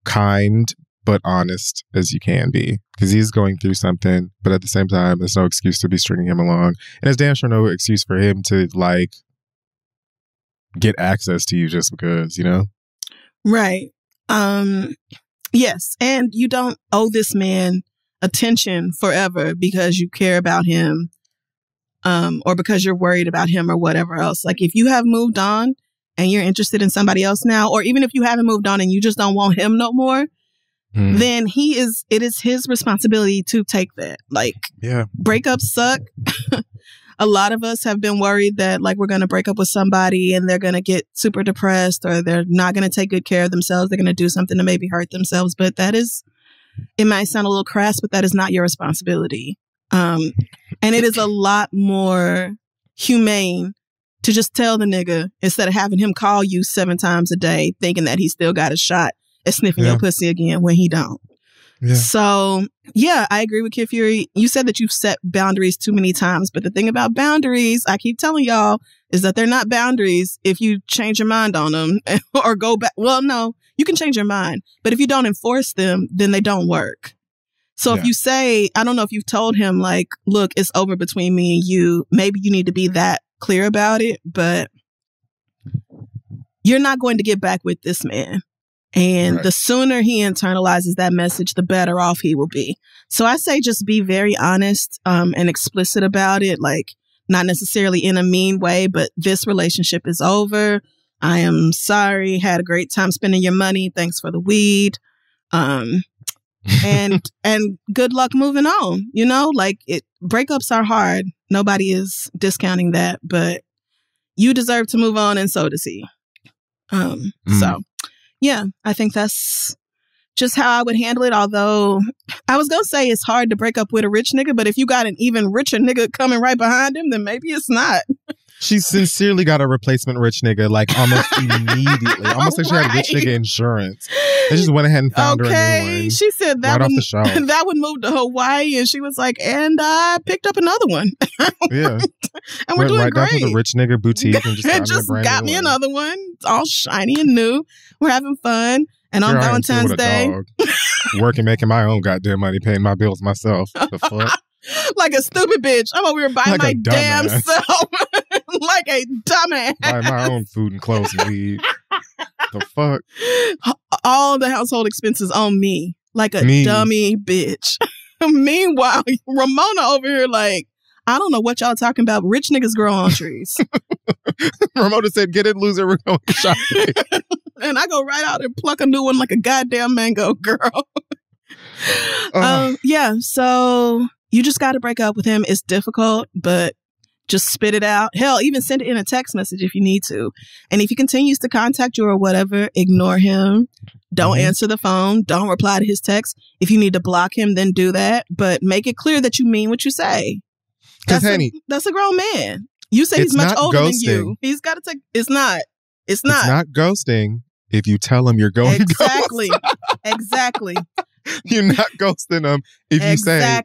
kind but honest as you can be, because he's going through something, but at the same time, there's no excuse to be stringing him along. And there's damn sure no excuse for him to, like, get access to you just because, you know? Right. Yes. And you don't owe this man attention forever because you care about him, or because you're worried about him or whatever else. Like if you have moved on and you're interested in somebody else now, or even if you haven't moved on and you just don't want him no more, then it is his responsibility to take that. Like, yeah, breakups suck. A lot of us have been worried that like we're going to break up with somebody and they're going to get super depressed, or they're not going to take good care of themselves. They're going to do something to maybe hurt themselves. But that is, it might sound a little crass, but that is not your responsibility. And it is a lot more humane to just tell the nigga instead of having him call you 7 times a day thinking that he still got a shot at sniffing your pussy again when he don't. Yeah. So, yeah, I agree with Kid Fury. You said that you've set boundaries too many times, but the thing about boundaries, I keep telling y'all, is that they're not boundaries if you change your mind on them or go back. Well, no, you can change your mind, but if you don't enforce them, then they don't work. So if you say, I don't know if you've told him like, look, it's over between me and you, maybe you need to be that clear about it, but you're not going to get back with this man. And the sooner he internalizes that message, the better off he will be. So I say just be very honest and explicit about it. Like, not necessarily in a mean way, but this relationship is over. I am sorry. Had a great time spending your money. Thanks for the weed. And good luck moving on. You know, like breakups are hard. Nobody is discounting that, but you deserve to move on, and so does he. So. Yeah, I think that's just how I would handle it. Although I was going to say it's hard to break up with a rich nigga, but if you got an even richer nigga coming right behind him, then maybe it's not. She sincerely got a replacement rich nigga, like almost immediately. Almost like she had rich nigga insurance. They just went ahead and found her a new one. She said that right off the shelf. That would move to Hawaii, and she was like, and I picked up another one. Yeah. And we're doing right great. Down to the rich nigga boutique and just got me another one. It's all shiny and new. We're having fun. And on Valentine's Day, working, making my own goddamn money, paying my bills myself. The fuck? Like a stupid bitch. I'm over here buying like my damn self. Like a dumbass. Buying my own food and clothes and weed. The fuck? All the household expenses on me. Like a dummy bitch. Meanwhile, Ramona over here like, I don't know what y'all talking about. Rich niggas grow on trees. Ramona said, get it, loser. We're going shopping. And I go right out and pluck a new one like a goddamn mango, girl. Yeah, so you just got to break up with him. It's difficult, but just spit it out. Hell, even send it in a text message if you need to. And if he continues to contact you or whatever, ignore him. Don't answer the phone. Don't reply to his text. If you need to block him, then do that. But make it clear that you mean what you say. That's a grown man. You say he's much older than you. He's got to take... It's not. It's not ghosting if you tell him you're going to ghost. Exactly. You're not ghosting him if you say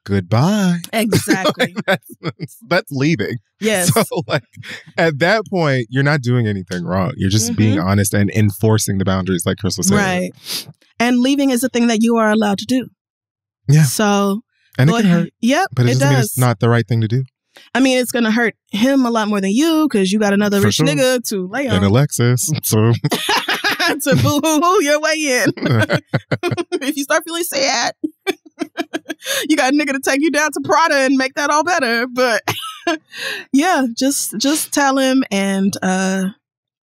goodbye. Exactly. That's leaving. Yes. So like at that point, you're not doing anything wrong. You're just being honest and enforcing the boundaries, like Chris was saying. Right. And leaving is a thing that you are allowed to do. Yeah. So and it can hurt. Yep. But it doesn't mean it's not the right thing to do. I mean, it's going to hurt him a lot more than you because you got another rich nigga to lay on. And Alexis. So. To boo-hoo your way in. If you start feeling sad, you got a nigga to take you down to Prada and make that all better. But Yeah, just tell him and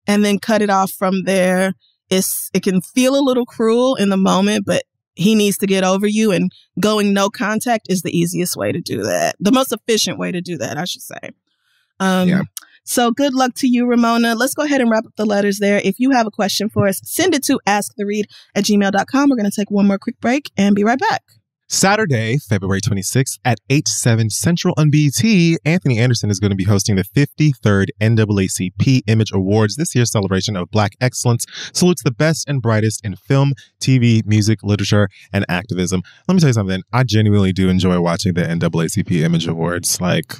then cut it off from there. It can feel a little cruel in the moment, but he needs to get over you, and going no contact is the easiest way to do that. The most efficient way to do that, I should say. Yeah. So good luck to you, Ramona. Let's go ahead and wrap up the letters there. If you have a question for us, send it to asktheread@gmail.com. We're going to take one more quick break and be right back. Saturday, February 26th at 8/7 Central on BET, Anthony Anderson is going to be hosting the 53rd NAACP Image Awards. This year's celebration of Black excellence salutes the best and brightest in film, TV, music, literature, and activism. Let me tell you something. I genuinely do enjoy watching the NAACP Image Awards. Like,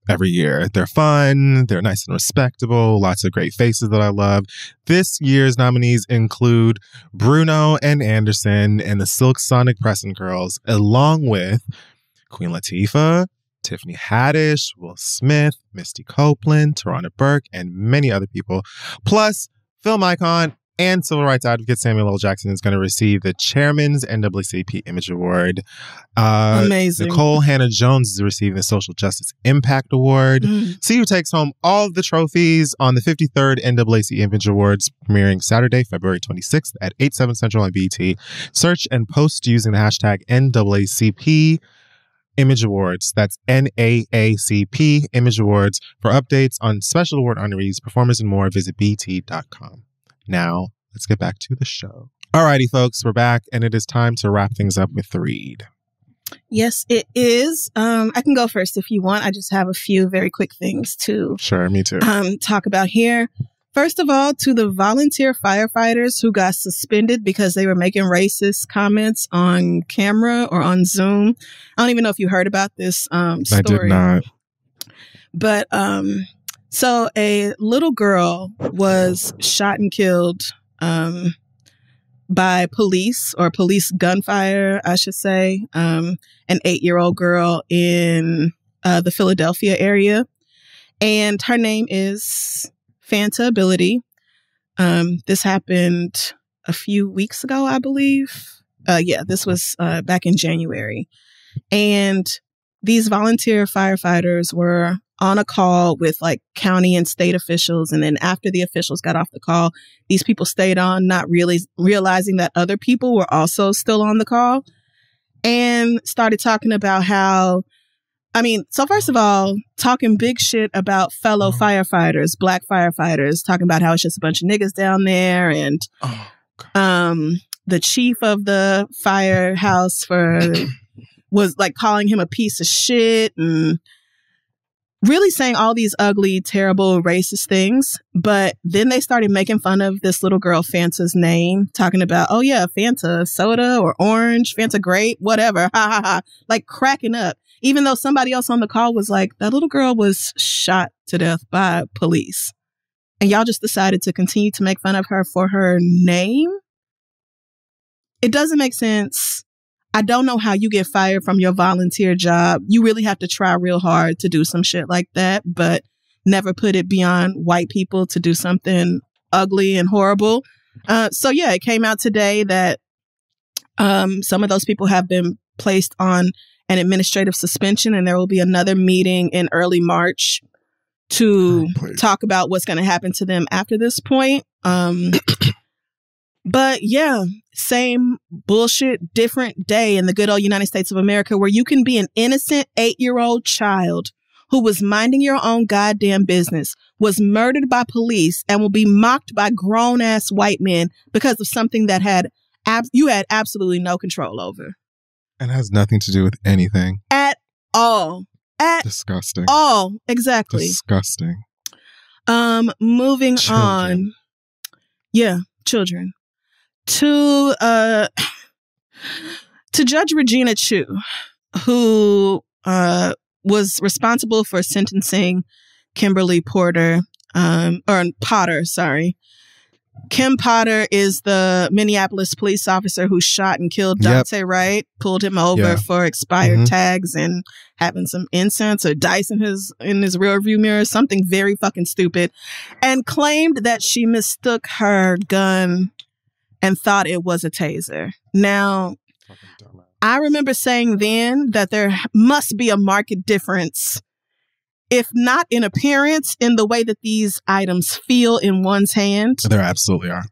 every year. They're fun, they're nice and respectable, lots of great faces that I love. This year's nominees include Bruno and Anderson and the Silk Sonic Preston Girls, along with Queen Latifah, Tiffany Haddish, Will Smith, Misty Copeland, Tarana Burke, and many other people. Plus, film icon and civil rights advocate Samuel L. Jackson is going to receive the Chairman's NAACP Image Award. Amazing. Nicole Hannah-Jones is receiving the Social Justice Impact Award. See who takes home all of the trophies on the 53rd NAACP Image Awards, premiering Saturday, February 26th at 8/7 Central on BET. Search and post using the hashtag NAACP Image Awards. That's NAACP Image Awards. For updates on special award honorees, performers, and more, visit bt.com. Now, let's get back to the show. Alrighty, folks, we're back, and it is time to wrap things up with the read. Yes, it is. I can go first if you want. I just have a few very quick things to me too. Talk about here. First of all, to the volunteer firefighters who got suspended because they were making racist comments on camera or on Zoom. I don't even know if you heard about this story. I did not. But so a little girl was shot and killed by police, or police gunfire, I should say. An 8-year-old girl in the Philadelphia area. And her name is Fanta Ability. This happened a few weeks ago, I believe. This was back in January. And these volunteer firefighters were on a call with like county and state officials. And then after the officials got off the call, these people stayed on, not really realizing that other people were also still on the call, and started talking about how, so first of all, talking big shit about fellow firefighters, Black firefighters, talking about how it's just a bunch of niggas down there. And the chief of the firehouse was like calling him a piece of shit and really saying all these ugly, terrible, racist things. But then they started making fun of this little girl, Fanta's name, talking about, oh yeah, Fanta soda or orange, Fanta grape, whatever, ha ha ha, like cracking up. Even though somebody else on the call was like, that little girl was shot to death by police. And y'all just decided to continue to make fun of her for her name? It doesn't make sense. I don't know how you get fired from your volunteer job. You really have to try real hard to do some shit like that, but never put it beyond white people to do something ugly and horrible. It came out today that some of those people have been placed on an administrative suspension, and there will be another meeting in early March to talk about what's going to happen to them after this point. But yeah, same bullshit, different day in the good old United States of America, where you can be an innocent 8-year-old child who was minding your own goddamn business, was murdered by police, and will be mocked by grown-ass white men because of something that you had absolutely no control over. And has nothing to do with anything. At all. Disgusting. All. Exactly. Disgusting. Moving on. Yeah, children. To Judge Regina Chu, who was responsible for sentencing Kimberly Potter. Kim Potter is the Minneapolis police officer who shot and killed Dante Wright, pulled him over for expired tags and having some incense or dice in his rearview mirror, something very fucking stupid, and claimed that she mistook her gun and thought it was a taser. Now, I remember saying then that there must be a marked difference if not in appearance, in the way that these items feel in one's hand. There absolutely are.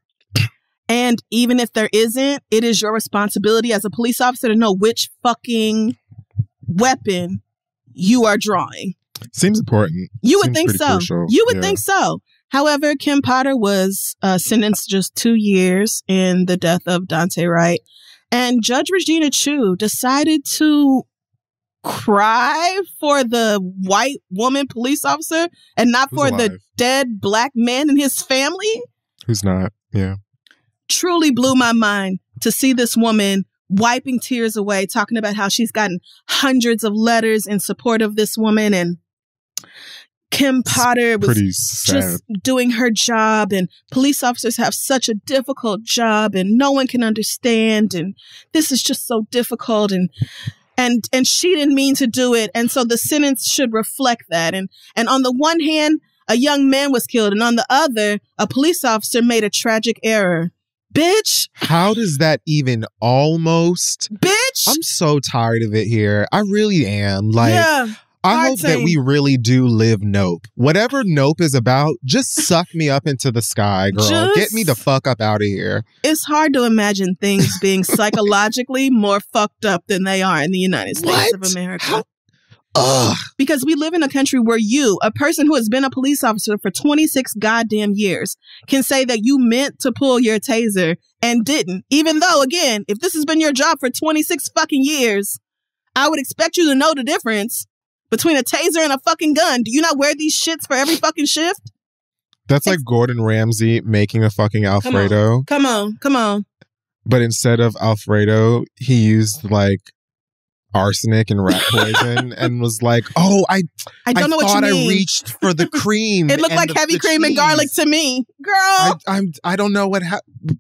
And even if there isn't, it is your responsibility as a police officer to know which fucking weapon you are drawing. Seems important. You would think so. Crucial. You would think so. However, Kim Potter was sentenced just 2 years in the death of Daunte Wright. And Judge Regina Chu decided to cry for the white woman police officer and not for the dead black man and his family. Who's not? Yeah. Truly blew my mind to see this woman wiping tears away, talking about how she's gotten hundreds of letters in support of this woman, and Kim Potter was just doing her job, and police officers have such a difficult job and no one can understand, and this is just so difficult, and she didn't mean to do it, and so the sentence should reflect that. And on the one hand, a young man was killed, and on the other, a police officer made a tragic error. Bitch. How does that even almost? Bitch. I'm so tired of it here. I really am. Like, yeah, I hope that we really do live Nope. Whatever Nope is about, just suck me up into the sky, girl. Get me the fuck up out of here. It's hard to imagine things being psychologically more fucked up than they are in the United States of America. Ugh. Because we live in a country where you, a person who has been a police officer for 26 goddamn years, can say that you meant to pull your taser and didn't. Even though, again, if this has been your job for 26 fucking years, I would expect you to know the difference between a taser and a fucking gun. Do you not wear these shits for every fucking shift? That's like Gordon Ramsay making a fucking Alfredo. Come on. But instead of Alfredo, he used like arsenic and rat poison and was like, oh, I don't know what you mean. I reached for the cream. It looked like heavy cream and garlic to me. Girl. I don't know what happened.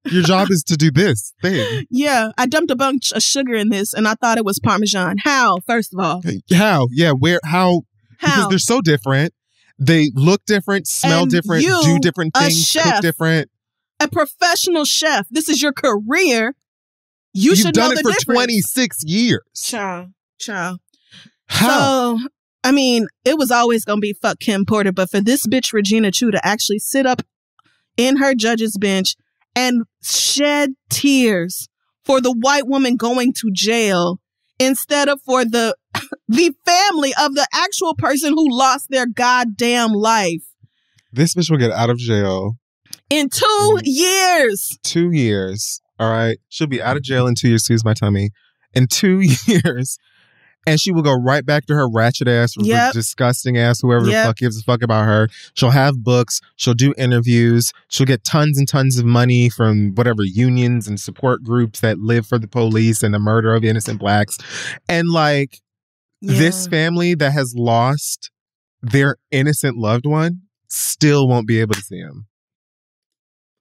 Your job is to do this thing. Yeah, I dumped a bunch of sugar in this and I thought it was Parmesan. How, first of all? How? Yeah, where? How? Because they're so different. They look different, smell different, do different things, cook different. A professional chef. This is your career. You've should know the difference. You've done it for 26 years. Ciao. How? So, I mean, it was always going to be fuck Kim Porter, but for this bitch Regina Chu to actually sit up in her judge's bench and shed tears for the white woman going to jail instead of for the family of the actual person who lost their goddamn life. This bitch will get out of jail. In 2 years. 2 years. All right. She'll be out of jail in 2 years. Excuse my tummy. In 2 years. And she will go right back to her ratchet ass, disgusting ass, whoever the fuck gives a fuck about her. She'll have books. She'll do interviews. She'll get tons and tons of money from whatever unions and support groups that live for the police and the murder of innocent blacks. And like this family that has lost their innocent loved one still won't be able to see him.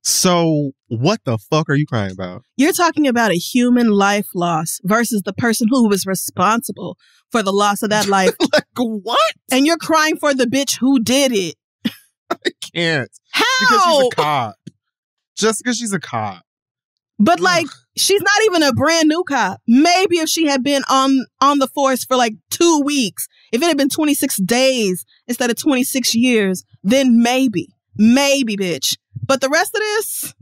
So what the fuck are you crying about? You're talking about a human life loss versus the person who was responsible for the loss of that life. Like what? And you're crying for the bitch who did it. I can't. How? Because she's a cop. Just because she's a cop. But like, she's not even a brand new cop. Maybe if she had been on the force for like 2 weeks, if it had been 26 days instead of 26 years, then maybe, bitch. But the rest of this,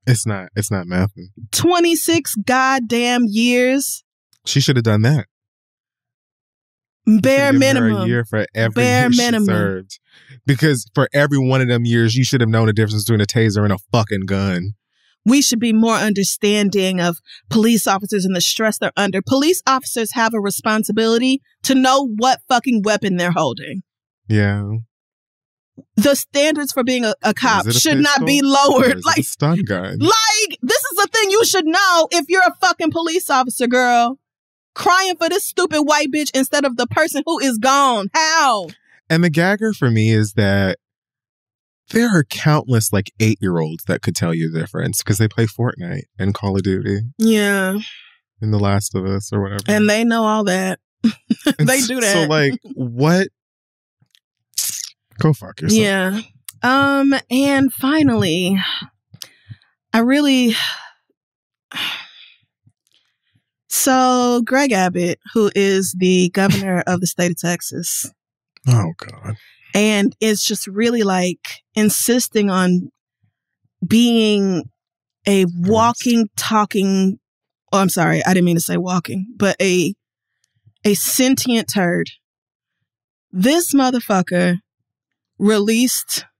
it's not nothing. 26 goddamn years. She should have done that. Bare minimum. A year for every year she served. Because for every one of them years, you should have known the difference between a taser and a fucking gun. We should be more understanding of police officers and the stress they're under. Police officers have a responsibility to know what fucking weapon they're holding. Yeah. The standards for being a cop should not be lowered. Like a stun gun. Like, this is the thing you should know if you're a fucking police officer, girl. Crying for this stupid white bitch instead of the person who is gone. How? And the gagger for me is that there are countless like 8-year-olds that could tell you the difference because they play Fortnite and Call of Duty. Yeah. And The Last of Us or whatever. And they know all that. They do that. So like, what? Go fuck yourself. Yeah. And finally, So Greg Abbott, who is the governor of the state of Texas. Oh, God. And is just really like insisting on being a walking, talking. Oh, I'm sorry. I didn't mean to say walking, but a sentient turd. This motherfucker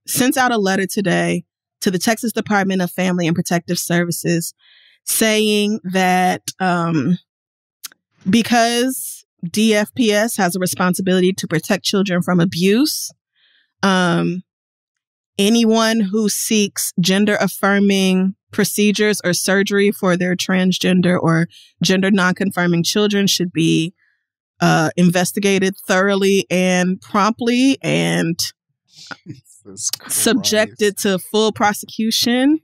sent out a letter today to the Texas Department of Family and Protective Services saying that because DFPS has a responsibility to protect children from abuse, anyone who seeks gender-affirming procedures or surgery for their transgender or gender non-conforming children should be investigated thoroughly and promptly and subjected to full prosecution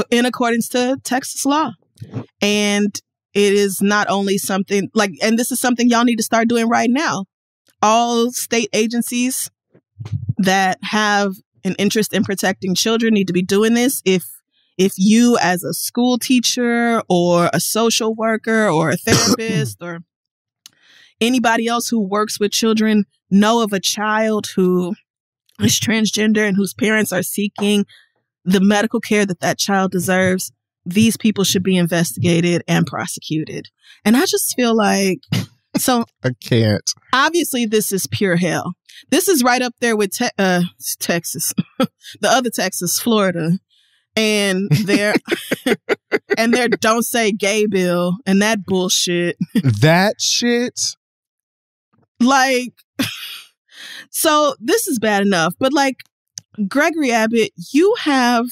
in accordance to Texas law. And it is not only something like, and this is something y'all need to start doing right now. All state agencies that have an interest in protecting children need to be doing this. If you as a school teacher or a social worker or a therapist or anybody else who works with children know of a child who is transgender and whose parents are seeking the medical care that child deserves, these people should be investigated and prosecuted. And I just feel like, so I can't. Obviously, this is pure hell. This is right up there with Texas, the other Texas, Florida, and their don't say gay bill and that bullshit. That shit. Like, so this is bad enough, but like, Gregory Abbott, you have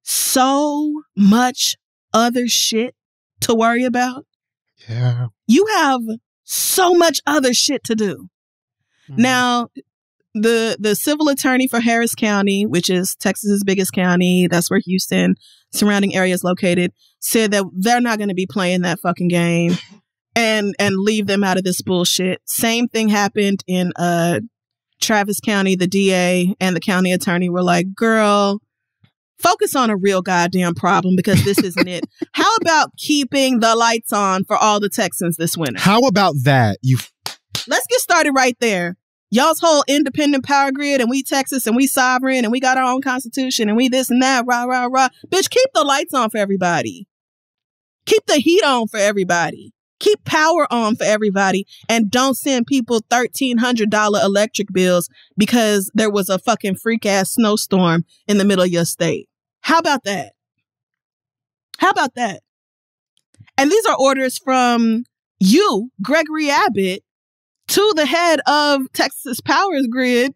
so much other shit to worry about. Yeah. You have so much other shit to do. Now, the civil attorney for Harris County, which is Texas's biggest county, that's where Houston, surrounding area is located, said that they're not going to be playing that fucking game and leave them out of this bullshit. Same thing happened in Travis County. The DA and the county attorney were like, girl, focus on a real goddamn problem because this isn't it. How about keeping the lights on for all the Texans this winter? How about that? Let's get started right there. Y'all's whole independent power grid and we Texas and we sovereign and we got our own constitution and we this and that, rah, rah, rah. Bitch, keep the lights on for everybody. Keep the heat on for everybody. Keep power on for everybody and don't send people $1,300 electric bills because there was a fucking freak ass snowstorm in the middle of your state. How about that? How about that? And these are orders from you, Gregory Abbott, to the head of Texas Power Grid,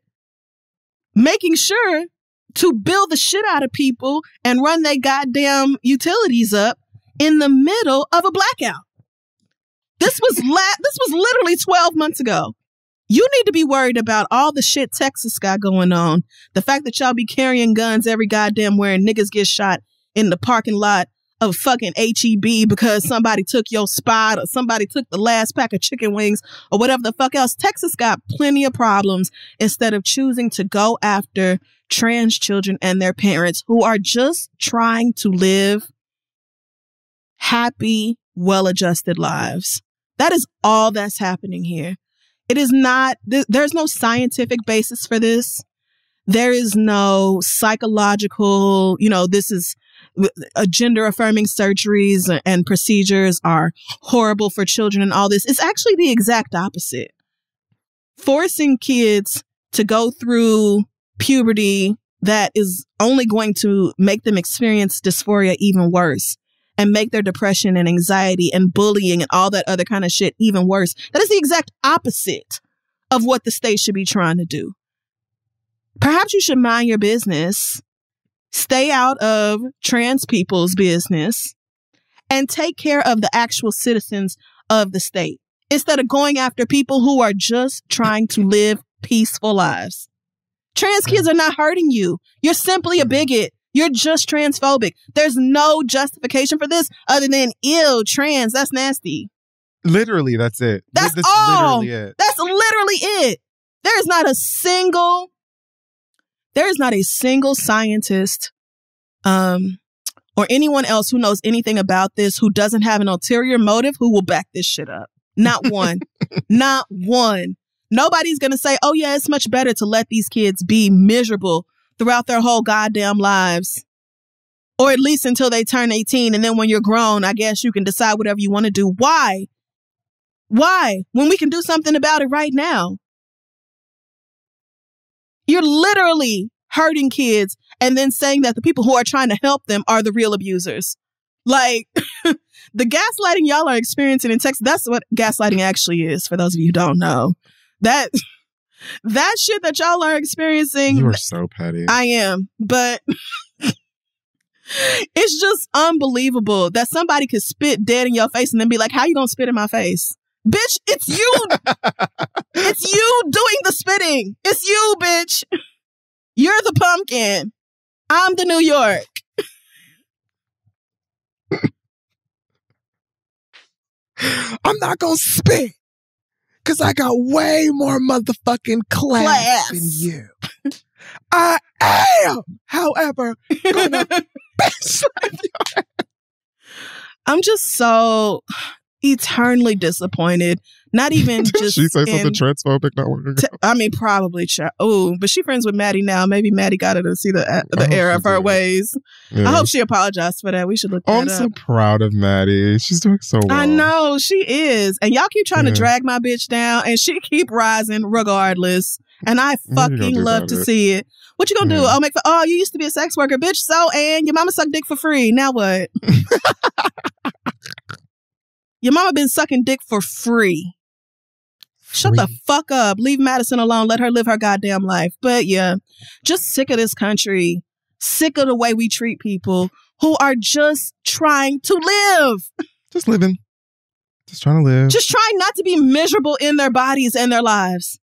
making sure to bill the shit out of people and run their goddamn utilities up in the middle of a blackout. This was literally 12 months ago. You need to be worried about all the shit Texas got going on. The fact that y'all be carrying guns every goddamn where and niggas get shot in the parking lot of fucking HEB because somebody took your spot or somebody took the last pack of chicken wings or whatever the fuck else. Texas got plenty of problems instead of choosing to go after trans children and their parents who are just trying to live happy, well-adjusted lives. That is all that's happening here. It is not, there's no scientific basis for this. There is no psychological, this is gender affirming surgeries and procedures are horrible for children and all this. It's actually the exact opposite. Forcing kids to go through puberty that is only going to make them experience dysphoria even worse and make their depression and anxiety and bullying and all that other kind of shit even worse. That is the exact opposite of what the state should be trying to do. Perhaps you should mind your business, stay out of trans people's business, and take care of the actual citizens of the state instead of going after people who are just trying to live peaceful lives. Trans kids are not hurting you. You're simply a bigot. You're just transphobic. There's no justification for this other than, ew, trans, that's nasty. Literally, that's it. That's all. Literally it. That's literally it. There is not a single scientist or anyone else who knows anything about this, who doesn't have an ulterior motive, who will back this shit up. Not one. Not one. Nobody's going to say, oh, yeah, it's much better to let these kids be miserable throughout their whole goddamn lives. Or at least until they turn 18. And then when you're grown, I guess you can decide whatever you want to do. Why? Why? When we can do something about it right now. You're literally hurting kids and then saying that the people who are trying to help them are the real abusers. Like, the gaslighting y'all are experiencing in Texas, that's what gaslighting actually is, for those of you who don't know. That shit that y'all are experiencing. You are so petty. I am, but it's just unbelievable that somebody could spit dead in your face and then be like, how you gonna spit in my face? Bitch, it's you. It's you doing the spitting. It's you, bitch. You're the pumpkin. I'm the New York. I'm not gonna spit because I got way more motherfucking class than you. I am, however, gonna I'm just so eternally disappointed. Not even just she say something transphobic not working. I mean, probably. Oh, but she friends with Maddie now. Maybe Maddie got her to see the error of her ways. Yeah. I hope she apologized for that. We should look that up. I'm so proud of Maddie. She's doing so well. I know she is, and y'all keep trying to drag my bitch down, and she keep rising regardless. And I fucking love to see it. What you gonna do? Oh, you used to be a sex worker, bitch. So, and your mama sucked dick for free. Now what? Your mama been sucking dick for free. Shut the fuck up. Leave Madison alone. Let her live her goddamn life. But yeah, just sick of this country. Sick of the way we treat people who are just trying to live. Just living. Just trying to live. Just trying not to be miserable in their bodies and their lives.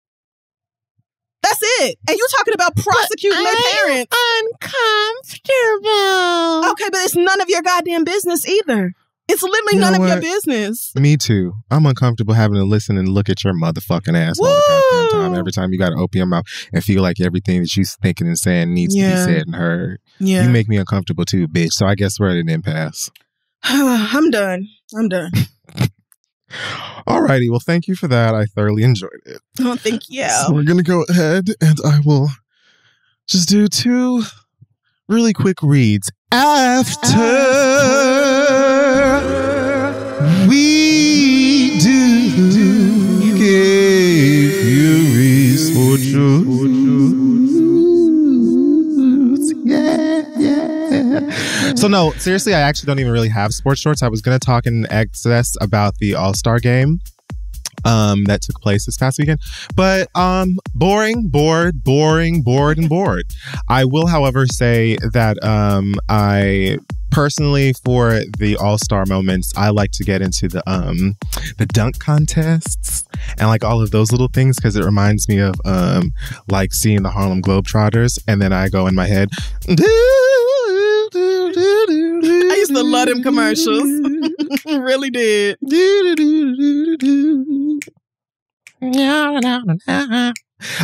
That's it. And you talking about prosecuting their parents. Uncomfortable. Okay, but it's none of your goddamn business either. It's literally none of your business. Me too. I'm uncomfortable having to listen and look at your motherfucking ass all the goddamn time. Every time you got to open your mouth and feel like everything that you're thinking and saying needs to be said and heard. Yeah. You make me uncomfortable too, bitch. So I guess we're at an impasse. I'm done. Alrighty. Well, thank you for that. I thoroughly enjoyed it. Oh, thank you. So we're going to go ahead and I will just do 2 really quick reads after we do give you sports shorts. Yeah. So no, seriously, I actually don't even really have sports shorts. I was going to talk in excess about the All-Star game that took place this past weekend. But boring, bored. I will, however, say that I personally, for the All-Star moments, I like to get into the dunk contests and like all of those little things because it reminds me of like seeing the Harlem Globetrotters, and then I go in my head. I used to love them commercials. Really did.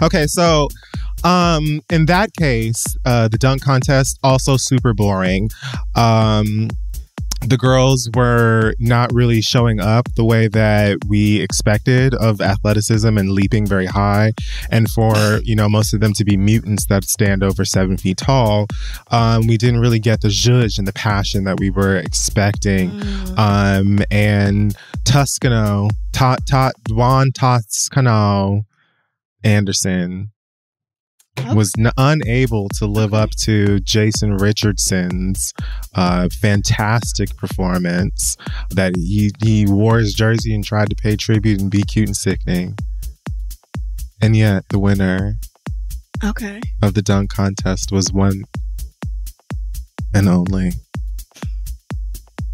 Okay, so in that case, the dunk contest also super boring. The girls were not really showing up the way that we expected of athleticism and leaping very high. And for, most of them to be mutants that stand over 7 feet tall, we didn't really get the zhuzh and the passion that we were expecting. And Juan Toscano Anderson was unable to live up to Jason Richardson's fantastic performance. That he wore his jersey and tried to pay tribute and be cute and sickening. And yet the winner of the dunk contest was one and only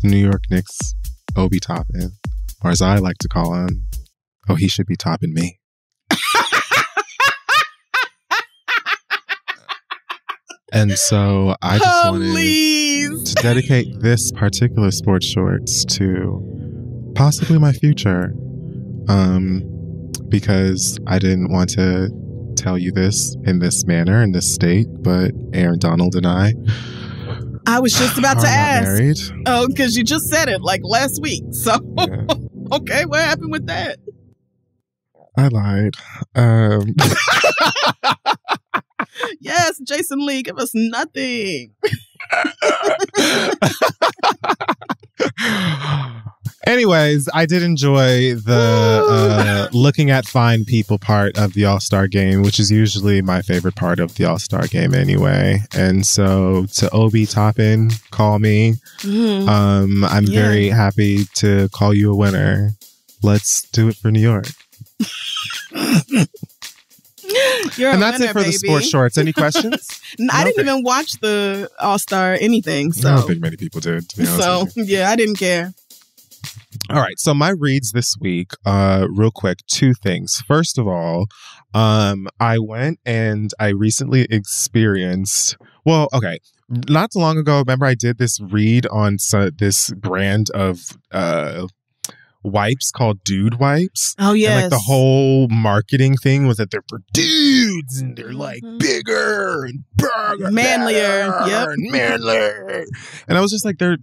New York Knicks Obi Toppin, or as I like to call him, he should be topping me. And so I just wanted to dedicate this particular sports shorts to possibly my future. Because I didn't want to tell you this in this manner, in this state, but Aaron Donald and I I was just about to ask. Married. Oh, because you just said it like last week. So, Yeah. Okay, what happened with that? I lied. Yes, Jason Lee, give us nothing. Anyways, I did enjoy the looking at fine people part of the All-Star game, which is usually my favorite part of the All-Star game anyway. And so to Obi Toppin, call me. I'm very happy to call you a winner. Let's do it for New York. And that's it for the sports shorts. Any questions? I didn't even watch the All-Star anything. So. I don't think many people did, to be honest with you. Yeah, I didn't care. All right. So my reads this week, real quick, two things. First of all, I went and I recently experienced, not too long ago, remember I did this read on this brand of wipes called Dude Wipes. Oh, yes. And like the whole marketing thing was that they're for dudes and they're like bigger and burger, manlier. Yep. And manlier. And I was just like, they're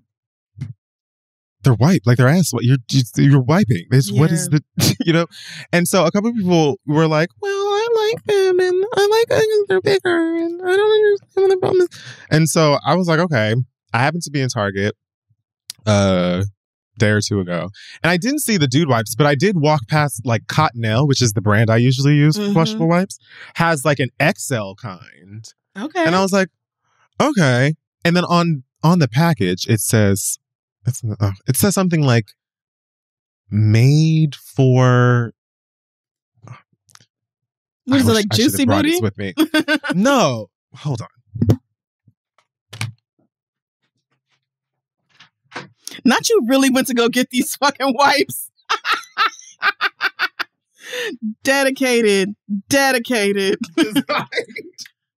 wiped, like their ass. You're wiping. What is the, And so a couple of people were like, well, I like them and I like them, they're bigger and I don't understand what the problem is. And so I was like, okay, I happened to be in Target day or two ago, and I didn't see the Dude Wipes, but I did walk past like Cottonelle, which is the brand I usually use for flushable wipes, has like an XL kind. Okay. And I was like, okay. And then on the package, it says something like made for. What is it, like juicy booty? With me. No, hold on. Not you really went to go get these fucking wipes. Dedicated.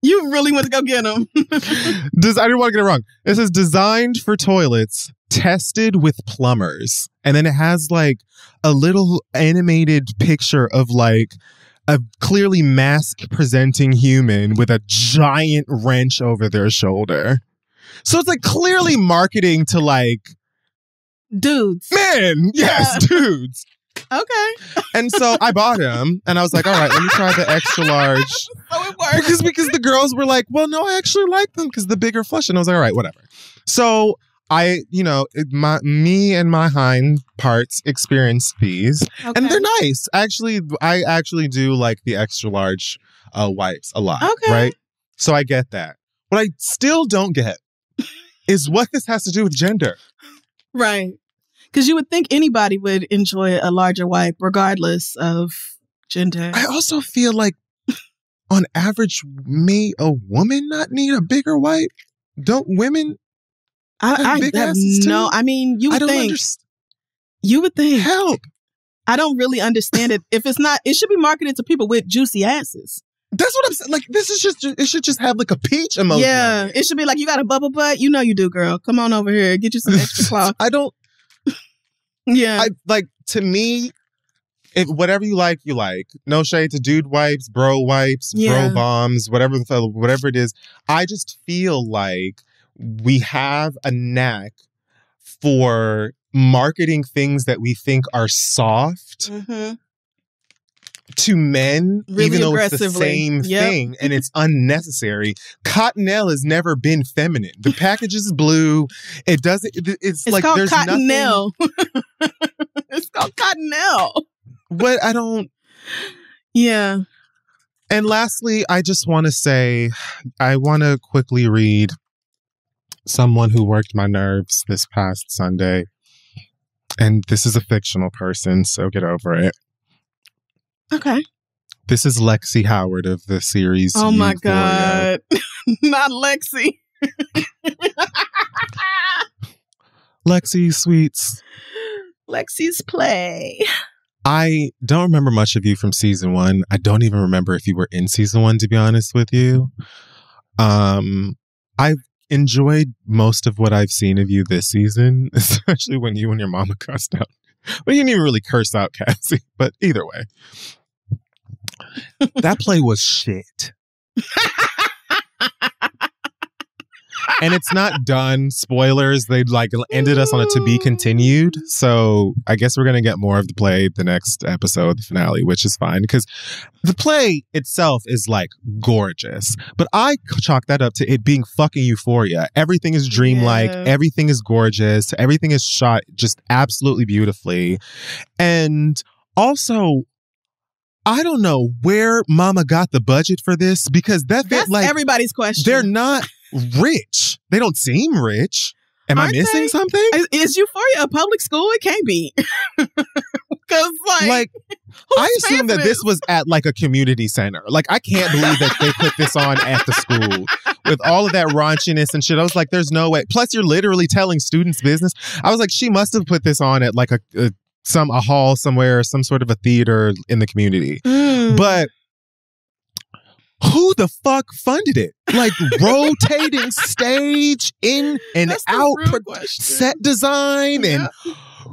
You really went to go get them. I didn't want to get it wrong. It says designed for toilets, tested with plumbers. And then it has like a little animated picture of like a clearly mask presenting human with a giant wrench over their shoulder. So it's like clearly marketing to like dudes. Men. Yes, dudes. Okay. And so I bought him and I was like, all right, let me try the extra large. So it worked. Because the girls were like, well, no, I actually like them because the bigger flush. And I was like, all right, whatever. So me and my hind parts experienced these and they're nice. Actually, I actually do like the extra large wipes a lot. Okay. Right? So I get that. What I still don't get is what this has to do with gender. Right. Because you would think anybody would enjoy a larger wipe regardless of gender. I also feel like on average, may a woman not need a bigger wipe? Don't women have big asses too? No, I mean, you would think. You would think. Help. I don't really understand it. If it's not, it should be marketed to people with juicy asses. That's what I'm saying. Like, it should just have like a peach emoji. Yeah, it should be like, you got a bubble butt? You know you do, girl. Come on over here. Get you some extra cloth. Yeah. To me, whatever you like, you like. No shade to Dude Wipes, Bro Wipes, Bro Bombs, whatever it is. I just feel like we have a knack for marketing things that we think are soft to men, really, even though it's the same thing and it's unnecessary. Cottonelle has never been feminine. The package is blue. It's like called there's Cottonelle. It's called Cottonelle. But I don't. Yeah. And lastly, I just want to say, I want to quickly read someone who worked my nerves this past Sunday. And this is a fictional person, so get over it. Okay. This is Lexi Howard of the series Oh my Euphoria. God. Not Lexi. Lexi Sweets. Lexi's play. I don't remember much of you from season 1. I don't even remember if you were in season 1, to be honest with you. I've enjoyed most of what I've seen of you this season, especially when you and your mama cussed out. Well, you didn't even really curse out Cassie, but either way. That play was shit. And it's not done. Spoilers. They like ended us on a to be continued. So I guess we're going to get more of the play the next episode, the finale, which is fine because the play itself is like gorgeous. But I chalk that up to it being fucking euphoria. Everything is dreamlike. Yeah. Everything is gorgeous. Everything is shot just absolutely beautifully. And also, I don't know where Mama got the budget for this because that's like everybody's question. They're not rich. They don't seem rich. Am I missing something? Is Euphoria a public school? It can't be. Because like I assume that this was at like a community center. Like I can't believe that they put this on at the school with all of that raunchiness and shit. I was like, there's no way. Plus, you're literally telling students business. I was like, she must have put this on at like a hall somewhere, some sort of a theater in the community. But who the fuck funded it? Like rotating stage in and out, set design and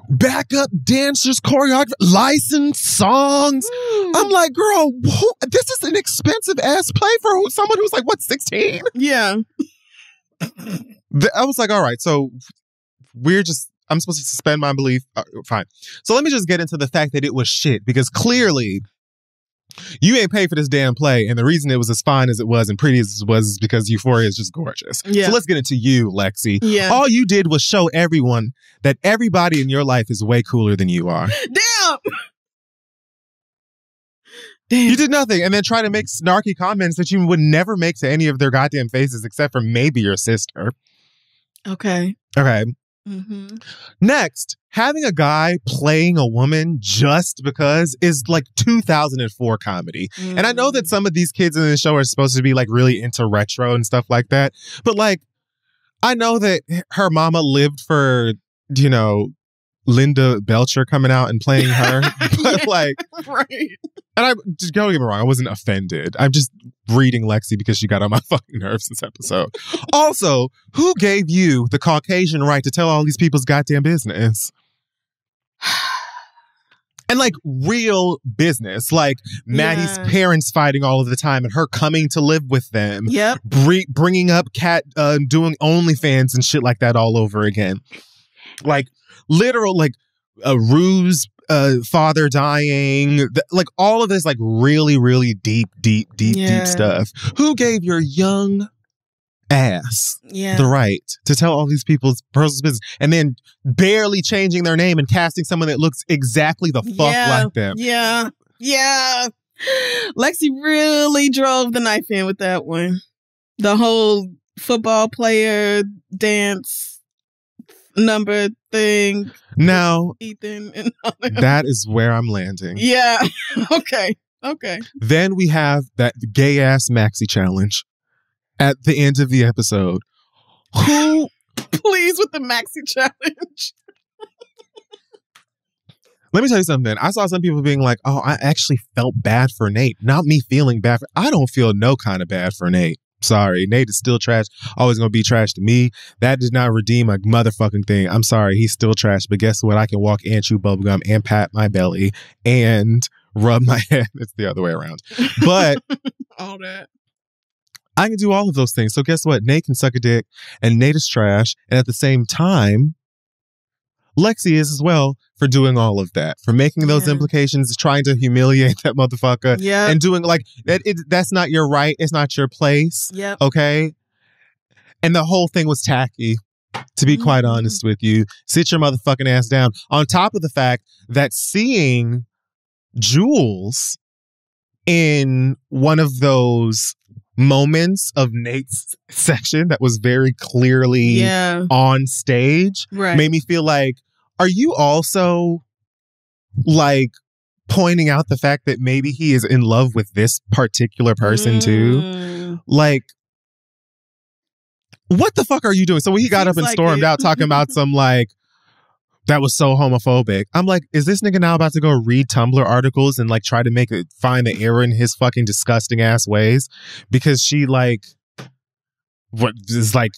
backup dancers, choreography, licensed songs. I'm like, girl, this is an expensive ass play for someone who's like, what, 16? Yeah. I was like, all right, so I'm supposed to suspend my belief. Fine. So let me just get into the fact that it was shit because clearly you ain't paid for this damn play. And the reason it was as fine as it was and pretty as it was is because Euphoria is just gorgeous. Yeah. So let's get into you, Lexi. Yeah. All you did was show everyone that everybody in your life is way cooler than you are. Damn. You did nothing and then try to make snarky comments that you would never make to any of their goddamn faces except for maybe your sister. Okay. Mm-hmm. Next, having a guy playing a woman just because is like 2004 comedy. And I know that some of these kids in the show are supposed to be like really into retro and stuff like that. But like, I know that her mama lived for, you know, Linda Belcher coming out and playing her. But like, right. And don't get me wrong, I wasn't offended. I'm just reading Lexi because she got on my fucking nerves this episode. Also, who gave you the Caucasian right to tell all these people's goddamn business? And like real business, like Maddie's parents fighting all of the time and her coming to live with them. Yep. Bringing up Kat doing OnlyFans and shit like that all over again. Like literal, like a ruse. Father dying, like all of this, like really, really deep stuff. Who gave your young ass the right to tell all these people's personal business and then barely changing their name and casting someone that looks exactly the fuck like them? Yeah. Lexi really drove the knife in with that one. The whole football player dance number thing. Now, Ethan and that is where I'm landing. Yeah. Okay. Then we have that gay ass maxi challenge at the end of the episode. Who? Please with the maxi challenge. Let me tell you something. I saw some people being like, "Oh, I actually felt bad for Nate." Not me feeling bad for. I don't feel no kind of bad for Nate. Sorry, Nate is still trash. Always gonna be trash to me. That did not redeem a motherfucking thing. I'm sorry, he's still trash. But guess what? I can walk and chew bubblegum and pat my belly and rub my head. It's the other way around. But all that. I can do all of those things. So guess what? Nate can suck a dick and Nate is trash. And at the same time, Lexi is as well for doing all of that, for making those implications, trying to humiliate that motherfucker and doing like that. That's not your right. It's not your place. Yep. Okay. And the whole thing was tacky, to be quite honest with you. Sit your motherfucking ass down. On top of the fact that seeing Jules in one of those moments of Nate's section that was very clearly on stage made me feel like, are you also like pointing out the fact that maybe he is in love with this particular person too? Like, what the fuck are you doing? So when he got up and stormed out talking about some like, that was so homophobic. I'm like, is this nigga now about to go read Tumblr articles and like try to find the error in his fucking disgusting ass ways? Because she like, what is like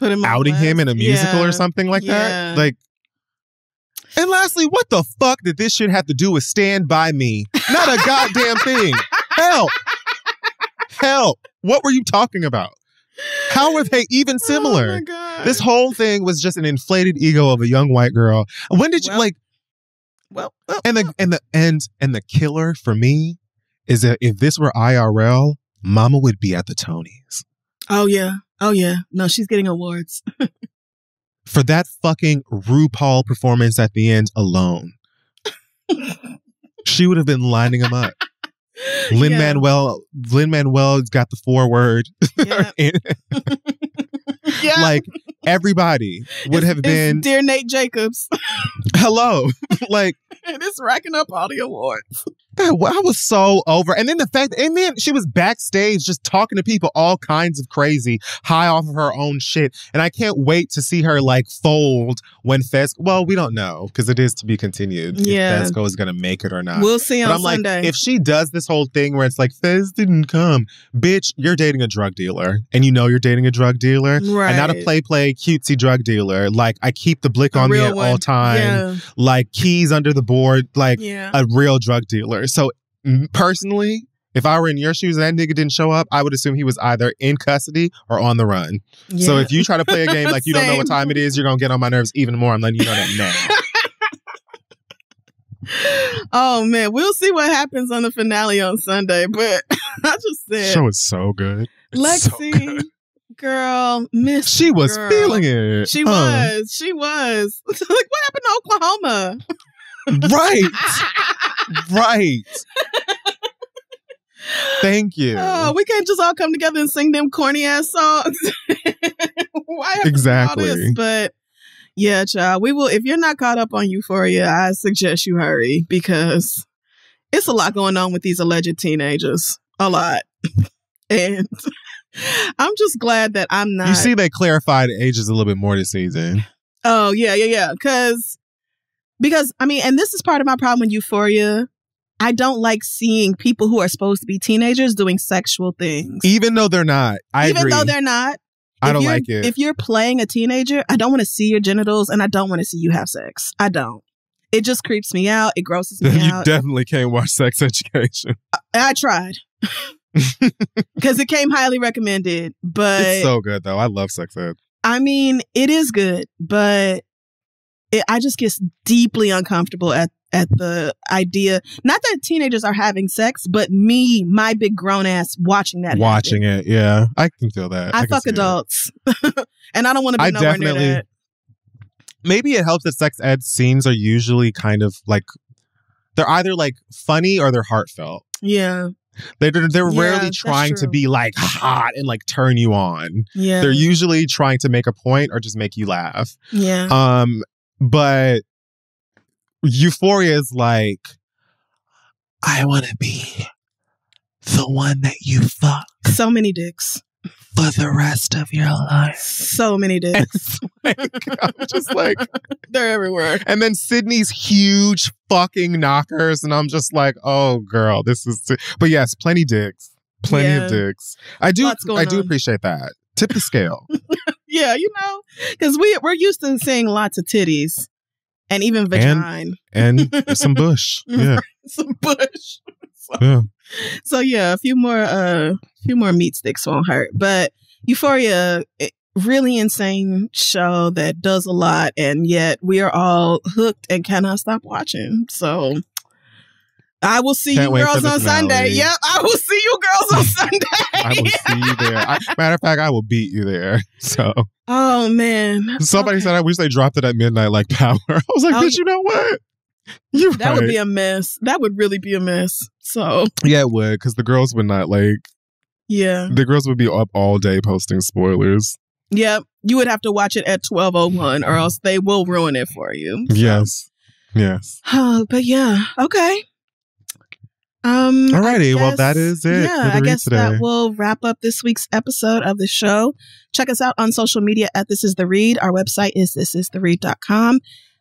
outing him in a musical or something like that? Like, and lastly, what the fuck did this shit have to do with Stand By Me? Not a goddamn thing. Help. What were you talking about? How were they even similar? Oh my God. This whole thing was just an inflated ego of a young white girl. When did you and the killer for me is that if this were IRL, Mama would be at the Tonys. Oh yeah. No, she's getting awards. For that fucking RuPaul performance at the end alone. She would have been lining them up. Lin-Manuel's got the foreword. Yeah. Like, everybody would have been... Dear Nate Jacobs. Hello. Like... And it's racking up all the awards. I was so over. And then she was backstage just talking to people all kinds of crazy, high off of her own shit. And I can't wait to see her like fold when we don't know because it is to be continued. Yeah. If Fesco is going to make it or not. We'll see on Sunday. Like, if she does this whole thing where it's like, Fez didn't come, bitch, you're dating a drug dealer. And you know you're dating a drug dealer. Right. And not a play cutesy drug dealer. Like, I keep the blick on me at all time. Yeah. Like, keys under the board. Like, a real drug dealer. So personally, if I were in your shoes and that nigga didn't show up, I would assume he was either in custody or on the run. Yeah. So if you try to play a game like you don't know what time it is, you're going to get on my nerves even more. I'm letting you know that now. Oh, man. We'll see what happens on the finale on Sunday. But I just said... The show is so good. Lexi, so good. Girl, miss She was feeling it. She was. Like, what happened to Oklahoma? Right. Thank you. Oh, we can't just all come together and sing them corny ass songs. Why have exactly. all this? But yeah, child, we will. If you're not caught up on Euphoria, I suggest you hurry because it's a lot going on with these alleged teenagers. A lot. And I'm just glad that I'm not. You see, they clarified ages a little bit more this season. Oh, yeah. Because, I mean, and this is part of my problem with Euphoria. I don't like seeing people who are supposed to be teenagers doing sexual things. Even though they're not. I agree. Even though they're not. I don't like it. If you're playing a teenager, I don't want to see your genitals and I don't want to see you have sex. I don't. It just creeps me out. It grosses me out. You definitely can't watch Sex Education. I tried. Because it came highly recommended. But it's so good, though. I love Sex Ed. I mean, it is good, but I just get deeply uncomfortable at the idea, not that teenagers are having sex, but me, my big grown ass, watching that. Watching it, yeah. I can feel that. I fuck adults. And I don't want to be nowhere near that. Maybe it helps that sex ed scenes are usually kind of like, they're either like funny or they're heartfelt. Yeah. They're rarely trying to be like hot and like turn you on. Yeah. They're usually trying to make a point or just make you laugh. Yeah. But Euphoria is like, I want to be the one that you fuck. So many dicks. For the rest of your life. So many dicks. Like, I'm just like... They're everywhere. And then Sydney's huge fucking knockers. And I'm just like, oh, girl, this is... But yes, plenty dicks. Plenty of dicks. I do appreciate that. Tip the scale. Yeah, you know, because we're used to seeing lots of titties. And even vagina. And some bush. Yeah. Some bush. So yeah, a few more meat sticks won't hurt. But Euphoria, really insane show that does a lot, and yet we are all hooked and cannot stop watching. So I will see you girls on Sunday. Yep, I will see you girls on Sunday. I will see you there. Matter of fact, I will beat you there. So. Oh man. Somebody said I wish they dropped it at midnight like Power. I was like, bitch, you know what? That would be a mess. That would really be a mess. So yeah, it would, because the girls would not like. Yeah, the girls would be up all day posting spoilers. Yep, you would have to watch it at 12:01, or else they will ruin it for you. So. Yes. But yeah, okay. Alrighty, well that is it. Yeah, I guess that will wrap up this week's episode of the show. Check us out on social media at This Is The Read. Our website is thisistheread.com.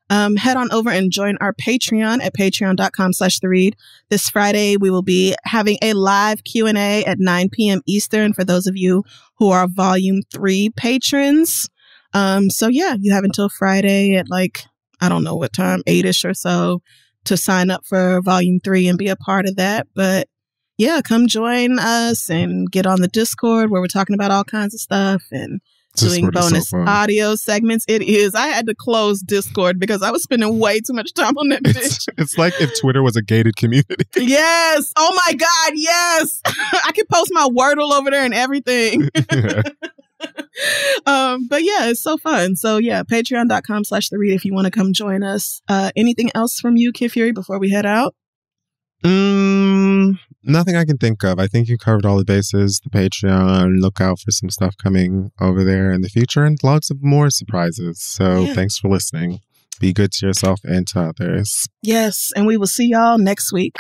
Head on over and join our Patreon at patreon.com/theread. This Friday, we will be having a live Q&A at 9 p.m. Eastern for those of you who are Volume 3 patrons. So yeah, you have until Friday at I don't know what time, 8-ish or so, to sign up for Volume 3 and be a part of that. But yeah, come join us and get on the Discord where we're talking about all kinds of stuff and doing bonus audio segments. It is. I had to close Discord because I was spending way too much time on that bitch. It's like if Twitter was a gated community. Yes. Oh my God. Yes. I could post my Wordle over there and everything. Yeah. But yeah, it's so fun. So yeah, patreon.com/TheRead if you want to come join us. Anything else from you, Kid Fury, before we head out? Nothing I can think of. I think you covered all the bases. The Patreon, look out for some stuff coming over there in the future and lots of more surprises. So thanks for listening. Be good to yourself and to others. Yes, and we will see y'all next week.